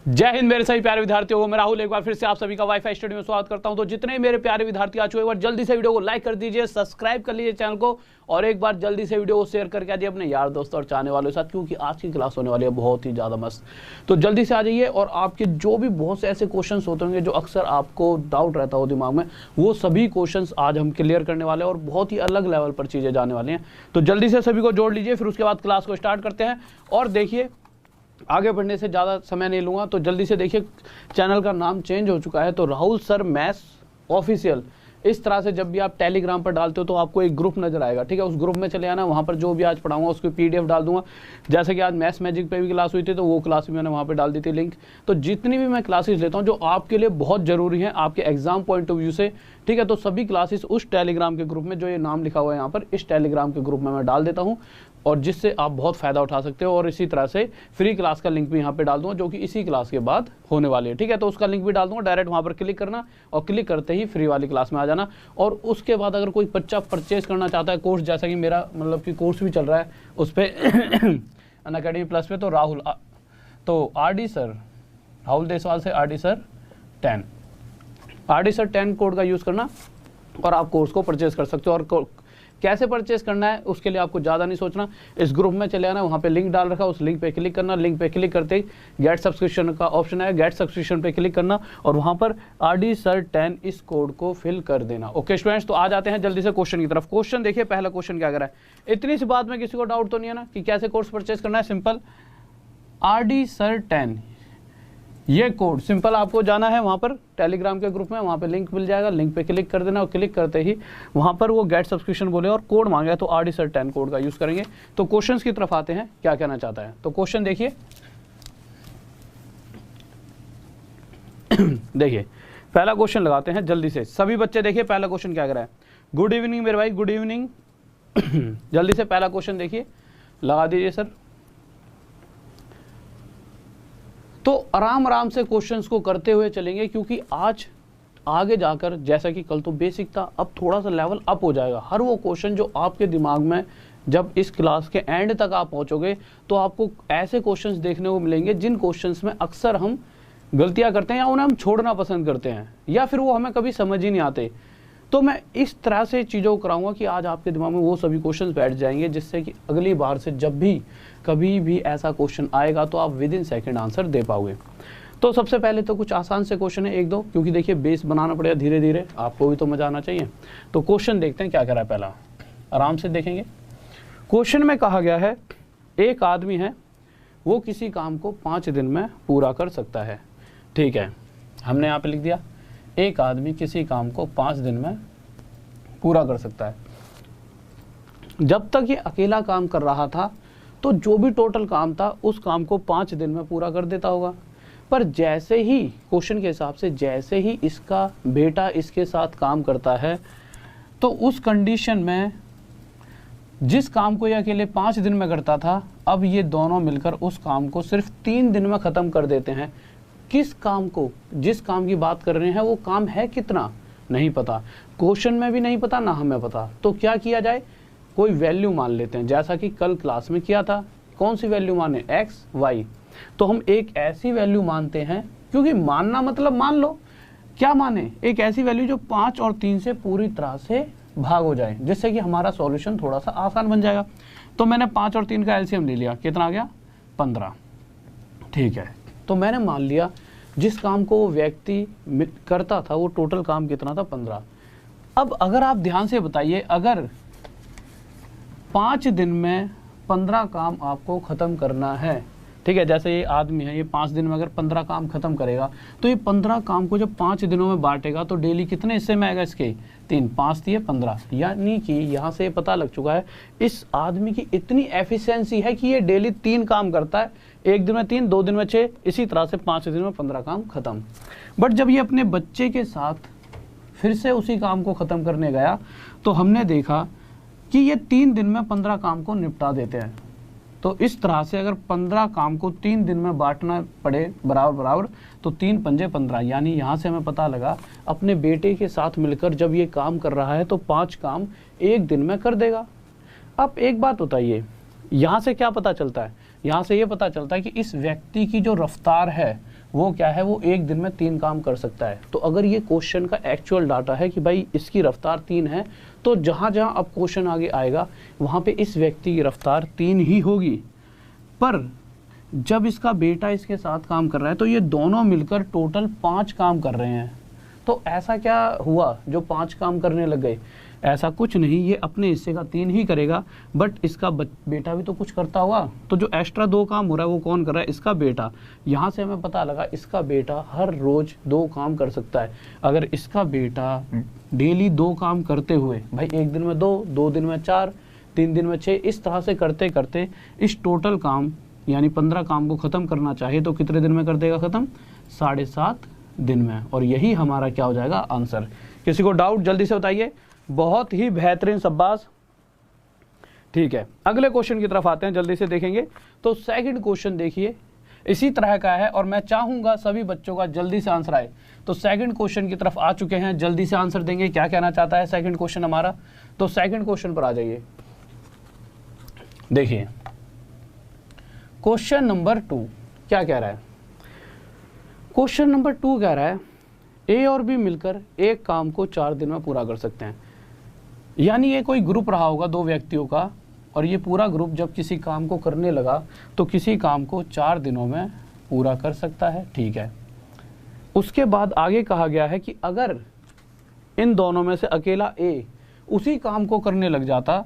जय हिंद मेरे सभी प्यारे विद्यार्थियों को, मैं राहुल एक बार फिर से आप सभी का वाईफाई स्टडी में स्वागत करता हूं। तो जितने मेरे प्यारे विद्यार्थी आ चुके हैं, एक बार जल्दी से वीडियो को लाइक कर दीजिए, सब्सक्राइब कर लीजिए चैनल को और एक बार जल्दी से वीडियो को शेयर करके आ जाइए अपने यार दोस्तों और चाहने वालों के साथ, क्योंकि आज की क्लास होने वाली है बहुत ही ज़्यादा मस्त। तो जल्दी से आ जाइए और आपके जो भी बहुत से ऐसे क्वेश्चन होते होंगे जो अक्सर आपको डाउट रहता हो दिमाग में, वो सभी क्वेश्चन आज हम क्लियर करने वाले हैं और बहुत ही अलग लेवल पर चीज़ें जाने वाली हैं। तो जल्दी से सभी को जोड़ लीजिए, फिर उसके बाद क्लास को स्टार्ट करते हैं। और देखिए, आगे बढ़ने से ज़्यादा समय नहीं लूँगा, तो जल्दी से देखिए, चैनल का नाम चेंज हो चुका है, तो राहुल सर मैथ्स ऑफिशियल। इस तरह से जब भी आप टेलीग्राम पर डालते हो तो आपको एक ग्रुप नजर आएगा, ठीक है। उस ग्रुप में चले आना, वहाँ पर जो भी आज पढ़ाऊंगा उसकी पीडीएफ डाल दूंगा। जैसे कि आज मैथ्स मैजिक पे भी क्लास हुई थी, तो वो क्लास भी मैंने वहाँ पे डाल दी थी लिंक। तो जितनी भी मैं क्लासेस लेता हूँ जो आपके लिए बहुत ज़रूरी है आपके एग्जाम पॉइंट ऑफ व्यू से, ठीक है, तो सभी क्लासेस उस टेलीग्राम के ग्रुप में, जो ये नाम लिखा हुआ है यहाँ पर, इस टेलीग्राम के ग्रुप में मैं डाल देता हूँ और जिससे आप बहुत फ़ायदा उठा सकते हो। और इसी तरह से फ्री क्लास का लिंक भी यहाँ पे डाल दूंगा, जो कि इसी क्लास के बाद होने वाली है, ठीक है। तो उसका लिंक भी डाल दूंगा, डायरेक्ट वहाँ पर क्लिक करना और क्लिक करते ही फ्री वाली क्लास में आ जाना। और उसके बाद अगर कोई बच्चा परचेज करना चाहता है कोर्स, जैसा कि मेरा मतलब कि कोर्स भी चल रहा है उस पर अनअकैडमी प्लस पे, तो R D sir, Rahul Deswal से आर डी सर 10 कोड का यूज़ करना और आप कोर्स को परचेज कर सकते हो। और कैसे परचेज करना है उसके लिए आपको ज़्यादा नहीं सोचना, इस ग्रुप में चले आना, वहाँ पे लिंक डाल रखा है, उस लिंक पे क्लिक करना। लिंक पे क्लिक करते ही गेट सब्सक्रिप्शन का ऑप्शन है, गेट सब्सक्रिप्शन पे क्लिक करना और वहाँ पर RD Sir 10 इस कोड को फिल कर देना। ओके स्टूडेंट्स, तो आ जाते हैं जल्दी से क्वेश्चन की तरफ। क्वेश्चन देखिए, पहला क्वेश्चन क्या कर रहा है। इतनी सी बात में किसी को डाउट तो नहीं है ना कि कैसे कोर्स परचेज करना है। सिंपल, RD Sir 10 ये कोड सिंपल आपको जाना है वहाँ पर टेलीग्राम के ग्रुप में, वहाँ पे लिंक मिल जाएगा, लिंक पे क्लिक कर देना और क्लिक करते ही वहाँ पर वो गेट सब्सक्रिप्शन बोले और कोड मांगा, तो RD Sir 10 कोड का यूज़ करेंगे। तो क्वेश्चंस की तरफ आते हैं, क्या कहना चाहता है। तो क्वेश्चन देखिए देखिए, पहला क्वेश्चन लगाते हैं जल्दी से, सभी बच्चे देखिए पहला क्वेश्चन क्या कर रहा है। गुड इवनिंग मेरे भाई, गुड इवनिंग। जल्दी से पहला क्वेश्चन देखिए, लगा दीजिए सर। तो आराम आराम से क्वेश्चंस को करते हुए चलेंगे, क्योंकि आज आगे जाकर, जैसा कि कल तो बेसिक था, अब थोड़ा सा लेवल अप हो जाएगा। हर वो क्वेश्चन जो आपके दिमाग में जब इस क्लास के एंड तक आप पहुंचोगे तो आपको ऐसे क्वेश्चंस देखने को मिलेंगे जिन क्वेश्चंस में अक्सर हम गलतियां करते हैं या उन्हें हम छोड़ना पसंद करते हैं या फिर वो हमें कभी समझ ही नहीं आते। तो मैं इस तरह से चीज़ों को कराऊंगा कि आज आपके दिमाग में वो सभी क्वेश्चंस बैठ जाएंगे, जिससे कि अगली बार से जब भी कभी भी ऐसा क्वेश्चन आएगा तो आप विद इन सेकेंड आंसर दे पाओगे। तो सबसे पहले तो कुछ आसान से क्वेश्चन है एक दो, क्योंकि देखिए बेस बनाना पड़ेगा धीरे धीरे, आपको भी तो मजा आना चाहिए। तो क्वेश्चन देखते हैं क्या करा है। पहला आराम से देखेंगे। क्वेश्चन में कहा गया है, एक आदमी है वो किसी काम को 5 दिन में पूरा कर सकता है, ठीक है। हमने यहाँ पे लिख दिया एक आदमी किसी काम को 5 दिन में पूरा कर सकता है। जब तक ये अकेला काम कर रहा था तो जो भी टोटल काम था उस काम को 5 दिन में पूरा कर देता होगा। पर जैसे ही क्वेश्चन के हिसाब से जैसे ही इसका बेटा इसके साथ काम करता है, तो उस कंडीशन में जिस काम को ये अकेले 5 दिन में करता था, अब ये दोनों मिलकर उस काम को सिर्फ 3 दिन में ख़त्म कर देते हैं। किस काम को, जिस काम की बात कर रहे हैं वो काम है कितना नहीं पता, क्वेश्चन में भी नहीं पता ना हमें पता। तो क्या किया जाए, कोई वैल्यू मान लेते हैं, जैसा कि कल क्लास में किया था। कौन सी वैल्यू माने, x y। तो हम एक ऐसी वैल्यू मानते हैं, क्योंकि मानना मतलब मान लो, क्या माने, एक ऐसी वैल्यू जो 5 और 3 से पूरी तरह से भाग हो जाए, जिससे कि हमारा सॉल्यूशन थोड़ा सा आसान बन जाएगा। तो मैंने 5 और 3 का एलसीएम ले लिया, कितना आ गया 15, ठीक है। तो मैंने मान लिया जिस काम को वो व्यक्ति करता था वो टोटल काम कितना था, 15। अब अगर आप ध्यान से बताइए, अगर 5 दिन में 15 काम आपको ख़त्म करना है, ठीक है, जैसे ये आदमी है, ये 5 दिन में अगर 15 काम ख़त्म करेगा, तो ये 15 काम को जब 5 दिनों में बांटेगा तो डेली कितने हिस्से में आएगा इसके, 3, 5 दिए 15। यानी कि यहाँ से पता लग चुका है इस आदमी की इतनी एफिशिएंसी है कि ये डेली 3 काम करता है, एक दिन में 3, 2 दिन में 6, इसी तरह से 5 दिन में 15 काम ख़त्म। बट जब ये अपने बच्चे के साथ फिर से उसी काम को ख़त्म करने गया, तो हमने देखा कि ये 3 दिन में 15 काम को निपटा देते हैं। तो इस तरह से अगर 15 काम को 3 दिन में बांटना पड़े बराबर बराबर, तो 3 पंजे 15, यानी यहाँ से हमें पता लगा अपने बेटे के साथ मिलकर जब ये काम कर रहा है तो 5 काम एक दिन में कर देगा। अब एक बात बताइए, यहाँ से क्या पता चलता है, यहाँ से ये पता चलता है कि इस व्यक्ति की जो रफ्तार है वो क्या है, वो एक दिन में 3 काम कर सकता है। तो अगर ये क्वेश्चन का एक्चुअल डाटा है कि भाई इसकी रफ्तार 3 है, तो जहाँ जहाँ अब क्वेश्चन आगे आएगा वहाँ पे इस व्यक्ति की रफ्तार 3 ही होगी। पर जब इसका बेटा इसके साथ काम कर रहा है तो ये दोनों मिलकर टोटल 5 काम कर रहे हैं। तो ऐसा क्या हुआ जो 5 काम करने लग गए? ऐसा कुछ नहीं, ये अपने हिस्से का 3 ही करेगा, बट इसका बेटा भी तो कुछ करता होगा। तो जो एक्स्ट्रा 2 काम हो रहा है वो कौन कर रहा है? इसका बेटा। यहाँ से हमें पता लगा इसका बेटा हर रोज 2 काम कर सकता है। अगर इसका बेटा डेली 2 काम करते हुए, भाई एक दिन में 2 दिन में 4, 3 दिन में 6, इस तरह से करते करते इस टोटल काम यानी 15 काम को ख़त्म करना चाहिए तो कितने दिन में कर देगा ख़त्म? 7.5 दिन में। और यही हमारा क्या हो जाएगा? आंसर। किसी को डाउट जल्दी से बताइए। बहुत ही बेहतरीन, शाबाश। ठीक है, अगले क्वेश्चन की तरफ आते हैं, जल्दी से देखेंगे। तो सेकंड क्वेश्चन देखिए, इसी तरह का है और मैं चाहूंगा सभी बच्चों का जल्दी से आंसर आए। तो सेकंड क्वेश्चन की तरफ आ चुके हैं, जल्दी से आंसर देंगे। क्या कहना चाहता है सेकंड क्वेश्चन हमारा? तो सेकंड क्वेश्चन पर आ जाइए। देखिए क्वेश्चन नंबर 2 क्या कह रहा है? क्वेश्चन नंबर 2 कह रहा है ए और बी मिलकर एक काम को 4 दिन में पूरा कर सकते हैं। यानी ये कोई ग्रुप रहा होगा 2 व्यक्तियों का, और ये पूरा ग्रुप जब किसी काम को करने लगा तो किसी काम को 4 दिनों में पूरा कर सकता है। ठीक है, उसके बाद आगे कहा गया है कि अगर इन दोनों में से अकेला ए उसी काम को करने लग जाता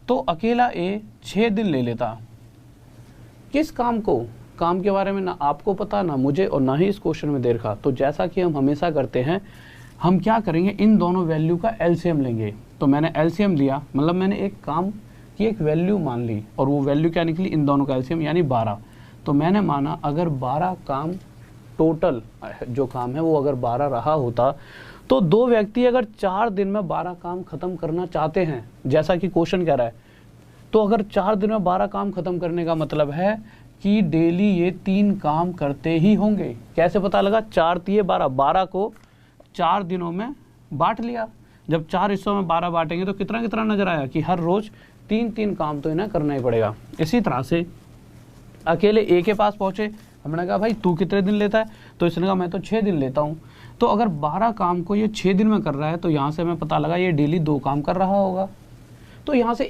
तो अकेला ए 6 दिन ले लेता। किस काम को? काम के बारे में ना आपको पता, ना मुझे, और ना ही इस क्वेश्चन में देखा। तो जैसा कि हम हमेशा करते हैं, हम क्या करेंगे, इन दोनों वैल्यू का एलसीएम लेंगे। तो मैंने एलसीएम लिया, मतलब मैंने एक काम की एक वैल्यू मान ली, और वो वैल्यू क्या निकली? इन दोनों का एलसीएम यानी 12। तो मैंने माना अगर 12 काम टोटल जो काम है वो अगर 12 रहा होता तो 2 व्यक्ति अगर 4 दिन में 12 काम खत्म करना चाहते हैं, जैसा कि क्वेश्चन कह रहा है, तो अगर 4 दिन में 12 काम खत्म करने का मतलब है कि डेली ये 3 काम करते ही होंगे। कैसे पता लगा? 4 3 12, 12 को 4 दिनों में बांट लिया। जब 4 हिस्सों में 12 बांटेंगे तो कितना कितना नजर आया कि हर रोज 3 काम तो इन्हें करना ही पड़ेगा। इसी तरह से अकेले ए के पास पहुंचे, हमने कहा भाई तू कितने दिन लेता है? तो इसने कहा मैं तो 6 दिन लेता हूँ। तो अगर 12 काम को ये 6 दिन में कर रहा है तो यहाँ से हमें पता लगा ये डेली 2 काम कर रहा होगा। तो यहाँ से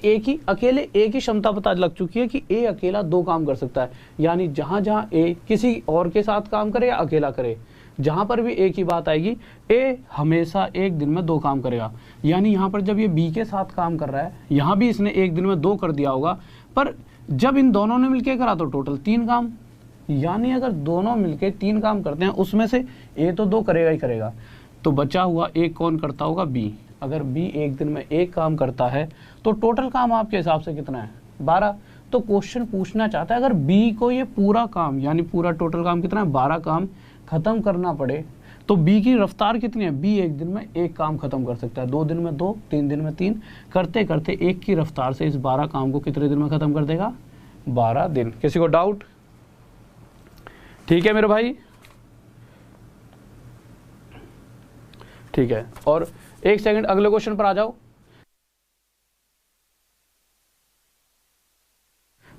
अकेले ए की क्षमता पता लग चुकी है कि ए अकेला 2 काम कर सकता है। यानी जहाँ जहाँ ए किसी और के साथ काम करे या अकेला करे, जहाँ पर भी ए की बात आएगी, ए हमेशा एक दिन में 2 काम करेगा। यानी यहाँ पर जब ये बी के साथ काम कर रहा है, यहाँ भी इसने एक दिन में 2 कर दिया होगा, पर जब इन दोनों ने मिलकर करा तो टोटल 3 काम। यानी अगर दोनों मिलकर 3 काम करते हैं उसमें से ए तो 2 करेगा ही करेगा, तो बचा हुआ एक कौन करता होगा? बी। अगर बी एक दिन में 1 काम करता है तो टोटल काम आपके हिसाब से कितना है? 12। तो क्वेश्चन पूछना चाहता है अगर बी को ये पूरा काम यानी पूरा टोटल काम कितना है? 12 काम खत्म करना पड़े तो बी की रफ्तार कितनी है? बी एक दिन में 1 काम खत्म कर सकता है, 2 दिन में 2, 3 दिन में 3, करते करते 1 की रफ्तार से इस 12 काम को कितने दिन में खत्म कर देगा? 12 दिन। किसी को डाउट? ठीक है मेरे भाई, ठीक है। और 1 सेकंड अगले क्वेश्चन पर आ जाओ।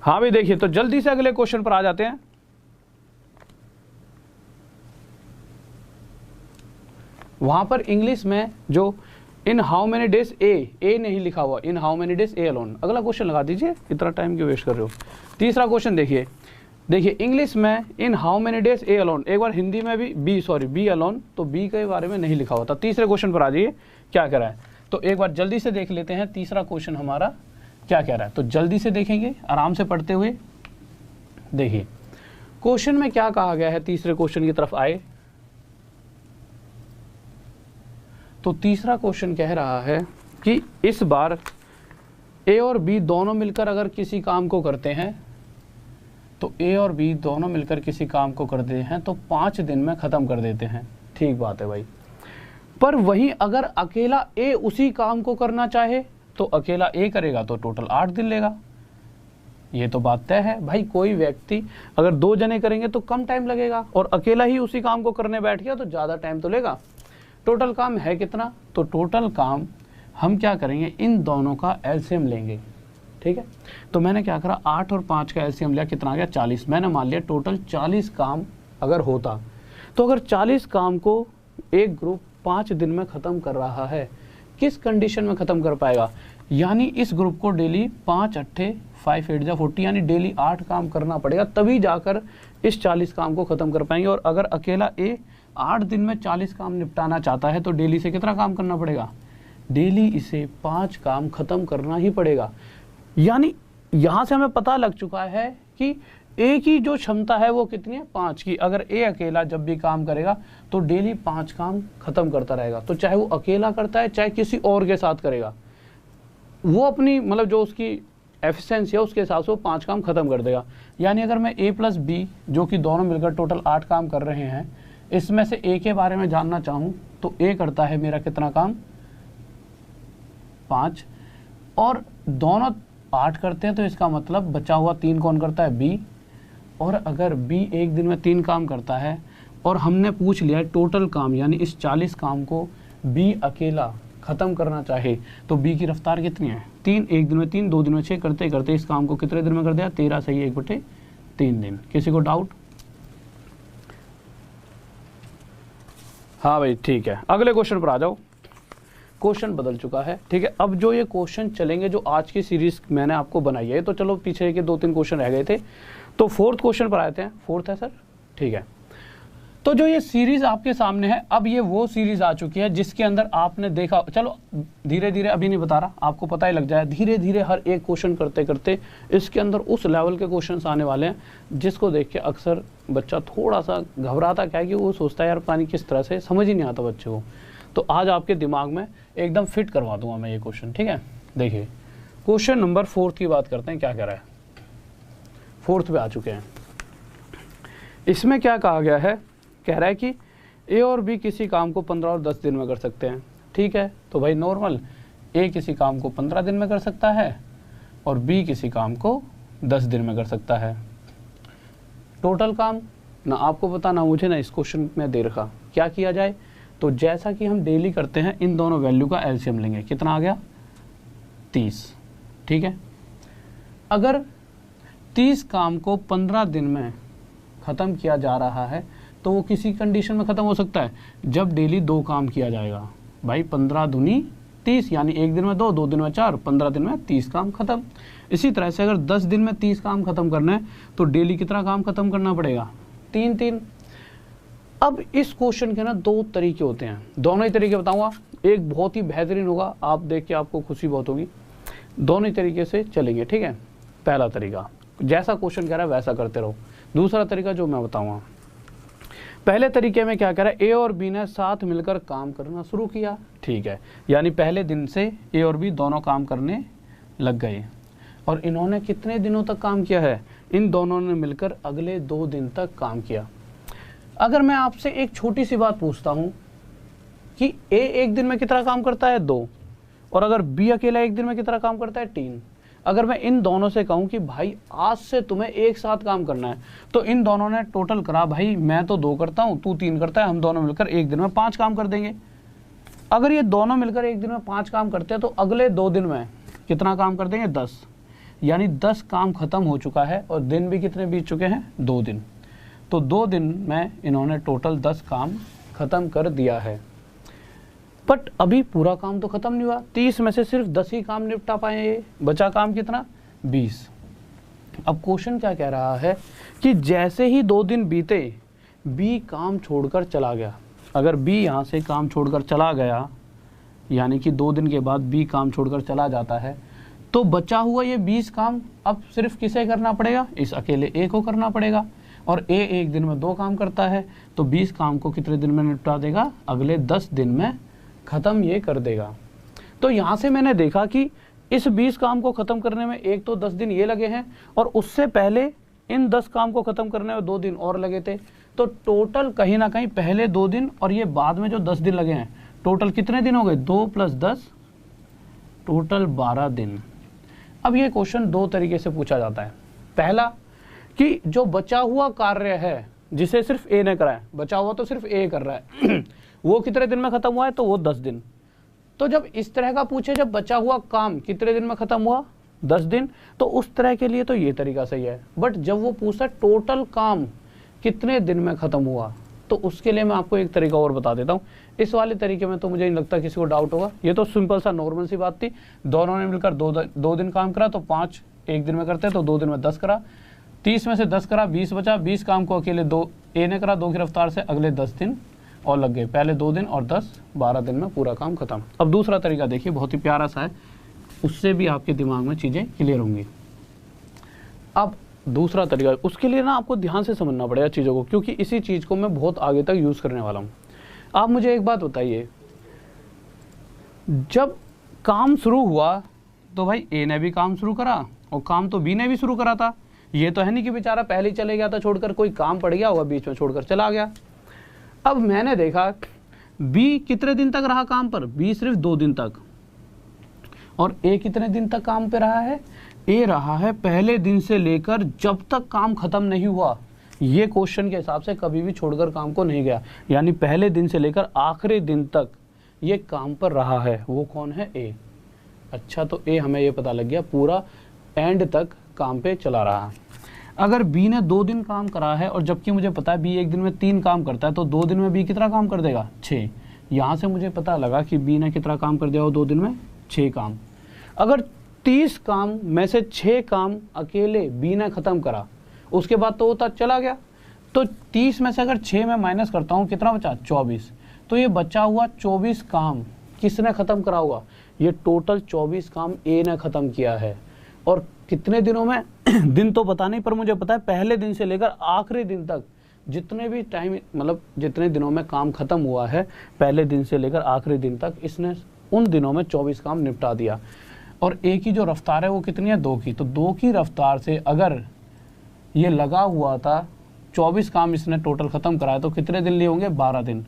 हाँ भाई देखिए, तो जल्दी से अगले क्वेश्चन पर आ जाते हैं। वहां पर इंग्लिश में जो इन हाउ मेनी डेज ए नहीं लिखा हुआ, in how many days A alone. अगला क्वेश्चन लगा दीजिए, इतना टाइम क्यों वेस्ट कर रहे हो। तीसरा क्वेश्चन देखिए इंग्लिश में in how many days A alone, एक बार हिंदी में भी बी अलोन, तो बी के बारे में नहीं लिखा हुआ था। तीसरे क्वेश्चन पर आ जाइए, क्या कह रहा है, तो एक बार जल्दी से देख लेते हैं तीसरा क्वेश्चन हमारा क्या कह रहा है। तो जल्दी से देखेंगे आराम से पढ़ते हुए। देखिए क्वेश्चन में क्या कहा गया है, तीसरे क्वेश्चन की तरफ आए तो तीसरा क्वेश्चन कह रहा है कि इस बार ए और बी दोनों मिलकर अगर किसी काम को करते हैं, तो ए और बी दोनों मिलकर किसी काम को करते हैं तो 5 दिन में ख़त्म कर देते हैं। ठीक बात है भाई, पर वहीं अगर अकेला ए उसी काम को करना चाहे तो अकेला ए करेगा तो टोटल 8 दिन लेगा। ये तो बात तय है भाई, कोई व्यक्ति अगर 2 जने करेंगे तो कम टाइम लगेगा और अकेला ही उसी काम को करने बैठ गया तो ज़्यादा टाइम तो लेगा। टोटल काम है कितना? तो टोटल काम हम क्या करेंगे, इन दोनों का एलसीएम लेंगे। ठीक है, तो मैंने क्या करा, 8 और 5 का एलसीएम लिया, कितना आ गया? 40। मैंने मान लिया टोटल 40 काम अगर होता तो अगर 40 काम को एक ग्रुप 5 दिन में ख़त्म कर रहा है, किस कंडीशन में ख़त्म कर पाएगा? यानी इस ग्रुप को डेली 5 अट्ठे 5 8 जा 40 यानी डेली 8 काम करना पड़ेगा, तभी जाकर इस 40 काम को ख़त्म कर पाएंगे। और अगर अकेला ए 8 दिन में 40 काम निपटाना चाहता है तो डेली से कितना काम करना पड़ेगा? डेली इसे 5 काम ख़त्म करना ही पड़ेगा। यानी यहाँ से हमें पता लग चुका है कि ए की जो क्षमता है वो कितनी है? 5 की। अगर ए अकेला जब भी काम करेगा तो डेली 5 काम खत्म करता रहेगा, तो चाहे वो अकेला करता है चाहे किसी और के साथ करेगा, वो अपनी मतलब जो उसकी एफिशिएंसी है उसके हिसाब से वो 5 काम खत्म कर देगा। यानी अगर मैं ए प्लस बी जो कि दोनों मिलकर टोटल 8 काम कर रहे हैं, इसमें से ए के बारे में जानना चाहूँ तो ए करता है मेरा कितना काम? 5, और दोनों 8 करते हैं, तो इसका मतलब बचा हुआ 3 कौन करता है? बी। और अगर बी एक दिन में 3 काम करता है और हमने पूछ लिया है टोटल काम, यानी इस 40 काम को बी अकेला ख़त्म करना चाहे तो बी की रफ्तार कितनी है? 3। एक दिन में 3, 2 दिन में 6 करते करते इस काम को कितने दिन में कर दिया? 13 सही 1/3 दिन। किसी को डाउट? हाँ भाई ठीक है, अगले क्वेश्चन पर आ जाओ। क्वेश्चन बदल चुका है, ठीक है। अब जो ये क्वेश्चन चलेंगे जो आज की सीरीज मैंने आपको बनाई है, तो चलो पीछे के 2-3 क्वेश्चन रह गए थे, तो 4th क्वेश्चन पर आते हैं। 4th है सर, ठीक है। तो जो ये सीरीज आपके सामने है, अब ये वो सीरीज आ चुकी है जिसके अंदर आपने देखा, चलो धीरे धीरे अभी नहीं बता रहा, आपको पता ही लग जाए, धीरे धीरे हर एक क्वेश्चन करते करते इसके अंदर उस लेवल के क्वेश्चंस आने वाले हैं जिसको देख के अक्सर बच्चा थोड़ा सा घबराता, क्या है कि वो सोचता है यार पानी किस तरह से, समझ ही नहीं आता बच्चे को। तो आज आपके दिमाग में एकदम फिट करवा दूंगा मैं ये क्वेश्चन, ठीक है। देखिए क्वेश्चन नंबर 4th की बात करते हैं, क्या कह रहा है। 4th पे आ चुके हैं। इसमें क्या कहा गया है, कह रहा है कि ए और बी किसी काम को 15 और 10 दिन में कर सकते हैं, ठीक है। तो भाई नॉर्मल ए किसी काम को 15 दिन में कर सकता है और बी किसी काम को 10 दिन में कर सकता है। टोटल काम ना आपको पता ना मुझे, ना इस क्वेश्चन में दे रखा। क्या किया जाए, तो जैसा कि हम डेली करते हैं इन दोनों वैल्यू का एलसीएम लेंगे। कितना आ गया? 30, ठीक है। अगर 30 काम को 15 दिन में ख़त्म किया जा रहा है तो वो किसी कंडीशन में ख़त्म हो सकता है जब डेली 2 काम किया जाएगा। भाई 15 दूनी 30, यानी एक दिन में 2, 2 दिन में 4, 15 दिन में 30 काम ख़त्म। इसी तरह से अगर 10 दिन में 30 काम ख़त्म करना है तो डेली कितना काम ख़त्म करना पड़ेगा? 3। अब इस क्वेश्चन के ना 2 तरीके होते हैं, दोनों ही तरीके बताऊंगा। एक बहुत ही बेहतरीन होगा, आप देख के आपको खुशी बहुत होगी। दोनों ही तरीके से चलेंगे, ठीक है। पहला तरीका जैसा क्वेश्चन कह रहा है वैसा करते रहो। दूसरा तरीका जो मैं बताऊंगा, पहले तरीके में क्या कह रहा है, ए और बी ने साथ मिलकर काम करना शुरू किया, ठीक है। यानी पहले दिन से ए और बी दोनों काम करने लग गए और इन्होंने कितने दिनों तक काम किया है? इन दोनों ने मिलकर अगले 2 दिन तक काम किया। अगर मैं आपसे एक छोटी सी बात पूछता हूं कि ए एक दिन में कितना काम करता है? 2, और अगर बी अकेला एक दिन में कितना काम करता है? 3। अगर मैं इन दोनों से कहूं कि भाई आज से तुम्हें एक साथ काम करना है, तो इन दोनों ने टोटल करा, भाई मैं तो 2 करता हूं, तू 3 करता है, हम दोनों मिलकर एक दिन में 5 काम कर देंगे। अगर ये दोनों मिलकर एक दिन में 5 काम करते हैं तो अगले 2 दिन में कितना काम कर देंगे? 10, यानी 10 काम खत्म हो चुका है और दिन भी कितने बीत चुके हैं? 2 दिन। तो 2 दिन में इन्होंने टोटल 10 काम खत्म कर दिया है। बट अभी पूरा काम तो खत्म नहीं हुआ, 30 में से सिर्फ 10 ही काम निपटा पाए ये, बचा काम कितना? 20। अब क्वेश्चन क्या कह रहा है कि जैसे ही 2 दिन बीते बी काम छोड़कर चला गया। अगर बी यहाँ से काम छोड़कर चला गया, यानी कि 2 दिन के बाद बी काम छोड़कर चला जाता है, तो बचा हुआ ये 20 काम अब सिर्फ किसे करना पड़ेगा? इस अकेले ए को करना पड़ेगा। और ए एक दिन में 2 काम करता है तो 20 काम को कितने दिन में निपटा देगा? अगले 10 दिन में ख़त्म ये कर देगा। तो यहाँ से मैंने देखा कि इस 20 काम को ख़त्म करने में एक तो 10 दिन ये लगे हैं और उससे पहले इन 10 काम को ख़त्म करने में 2 दिन और लगे थे। तो टोटल कहीं ना कहीं पहले 2 दिन और ये बाद में जो 10 दिन लगे हैं, टोटल कितने दिन हो गए? 2 + 10 टोटल 12 दिन। अब ये क्वेश्चन 2 तरीके से पूछा जाता है। पहला कि जो बचा हुआ कार्य है जिसे सिर्फ ए ने करा है, बचा हुआ तो सिर्फ ए कर रहा है वो कितने दिन में खत्म हुआ है? तो वो 10 दिन। तो जब इस तरह का पूछे, जब बचा हुआ काम कितने दिन में खत्म हुआ? 10 दिन, तो उस तरह के लिए तो ये तरीका सही है। बट जब वो पूछता टोटल काम कितने दिन में खत्म हुआ, तो उसके लिए मैं आपको एक तरीका और बता देता हूँ। इस वाले तरीके में तो मुझे नहीं लगता किसी को डाउट होगा, ये तो सिंपल सा नॉर्मल सी बात थी। दोनों ने मिलकर दो दिन काम करा तो 5 एक दिन में करते हैं, तो 2 दिन में 10 करा, 30 में से 10 करा, 20 बचा। 20 काम को अकेले ए ने करा 2 की रफ्तार से, अगले 10 दिन और लग गए, पहले 2 दिन और 10, 12 दिन में पूरा काम खत्म। अब दूसरा तरीका देखिए, बहुत ही प्यारा सा है, उससे भी आपके दिमाग में चीज़ें क्लियर होंगी। अब दूसरा तरीका, उसके लिए ना आपको ध्यान से समझना पड़ेगा चीज़ों को, क्योंकि इसी चीज़ को मैं बहुत आगे तक यूज़ करने वाला हूँ। आप मुझे एक बात बताइए, जब काम शुरू हुआ तो भाई ए ने भी काम शुरू करा और काम तो बी ने भी शुरू करा था। ये तो है नहीं कि बेचारा पहले ही चले गया था छोड़कर, कोई काम पड़ गया होगा बीच में छोड़कर चला गया। अब मैंने देखा बी कितने दिन तक रहा काम पर, बी सिर्फ 2 दिन तक, और ए कितने दिन तक काम पे रहा है, ए रहा है पहले दिन से लेकर जब तक काम खत्म नहीं हुआ। ये क्वेश्चन के हिसाब से कभी भी छोड़कर काम को नहीं गया, यानी पहले दिन से लेकर आखिरी दिन तक ये काम पर रहा है। वो कौन है, ए। अच्छा, तो ए हमें ये पता लग गया पूरा एंड तक काम पे चला रहा। अगर बी ने 2 दिन काम करा है, और जबकि मुझे पता है बी एक दिन में 3 काम करता है, तो 2 दिन में बी कितना काम कर देगा, 6। यहाँ से मुझे पता लगा कि बी ने कितना काम कर दिया हो 2 दिन में, 6 काम। अगर 30 काम में से 6 काम अकेले बी ने खत्म करा, उसके बाद तो वो तक चला गया, तो 30 में से अगर 6 में माइनस करता हूँ कितना बचा, 24। तो ये बचा हुआ 24 काम किसने खत्म करा होगा, ये टोटल 24 काम ए ने खत्म किया है। और कितने दिनों में दिन तो पता नहीं, पर मुझे पता है पहले दिन से लेकर आखिरी दिन तक जितने भी टाइम, मतलब जितने दिनों में काम खत्म हुआ है, पहले दिन से लेकर आखिरी दिन तक इसने उन दिनों में 24 काम निपटा दिया। और ए की जो रफ्तार है वो कितनी है, 2 की, तो 2 की रफ्तार से अगर ये लगा हुआ था 24 काम इसने टोटल ख़त्म कराया, तो कितने दिन लिए होंगे, 12 दिन।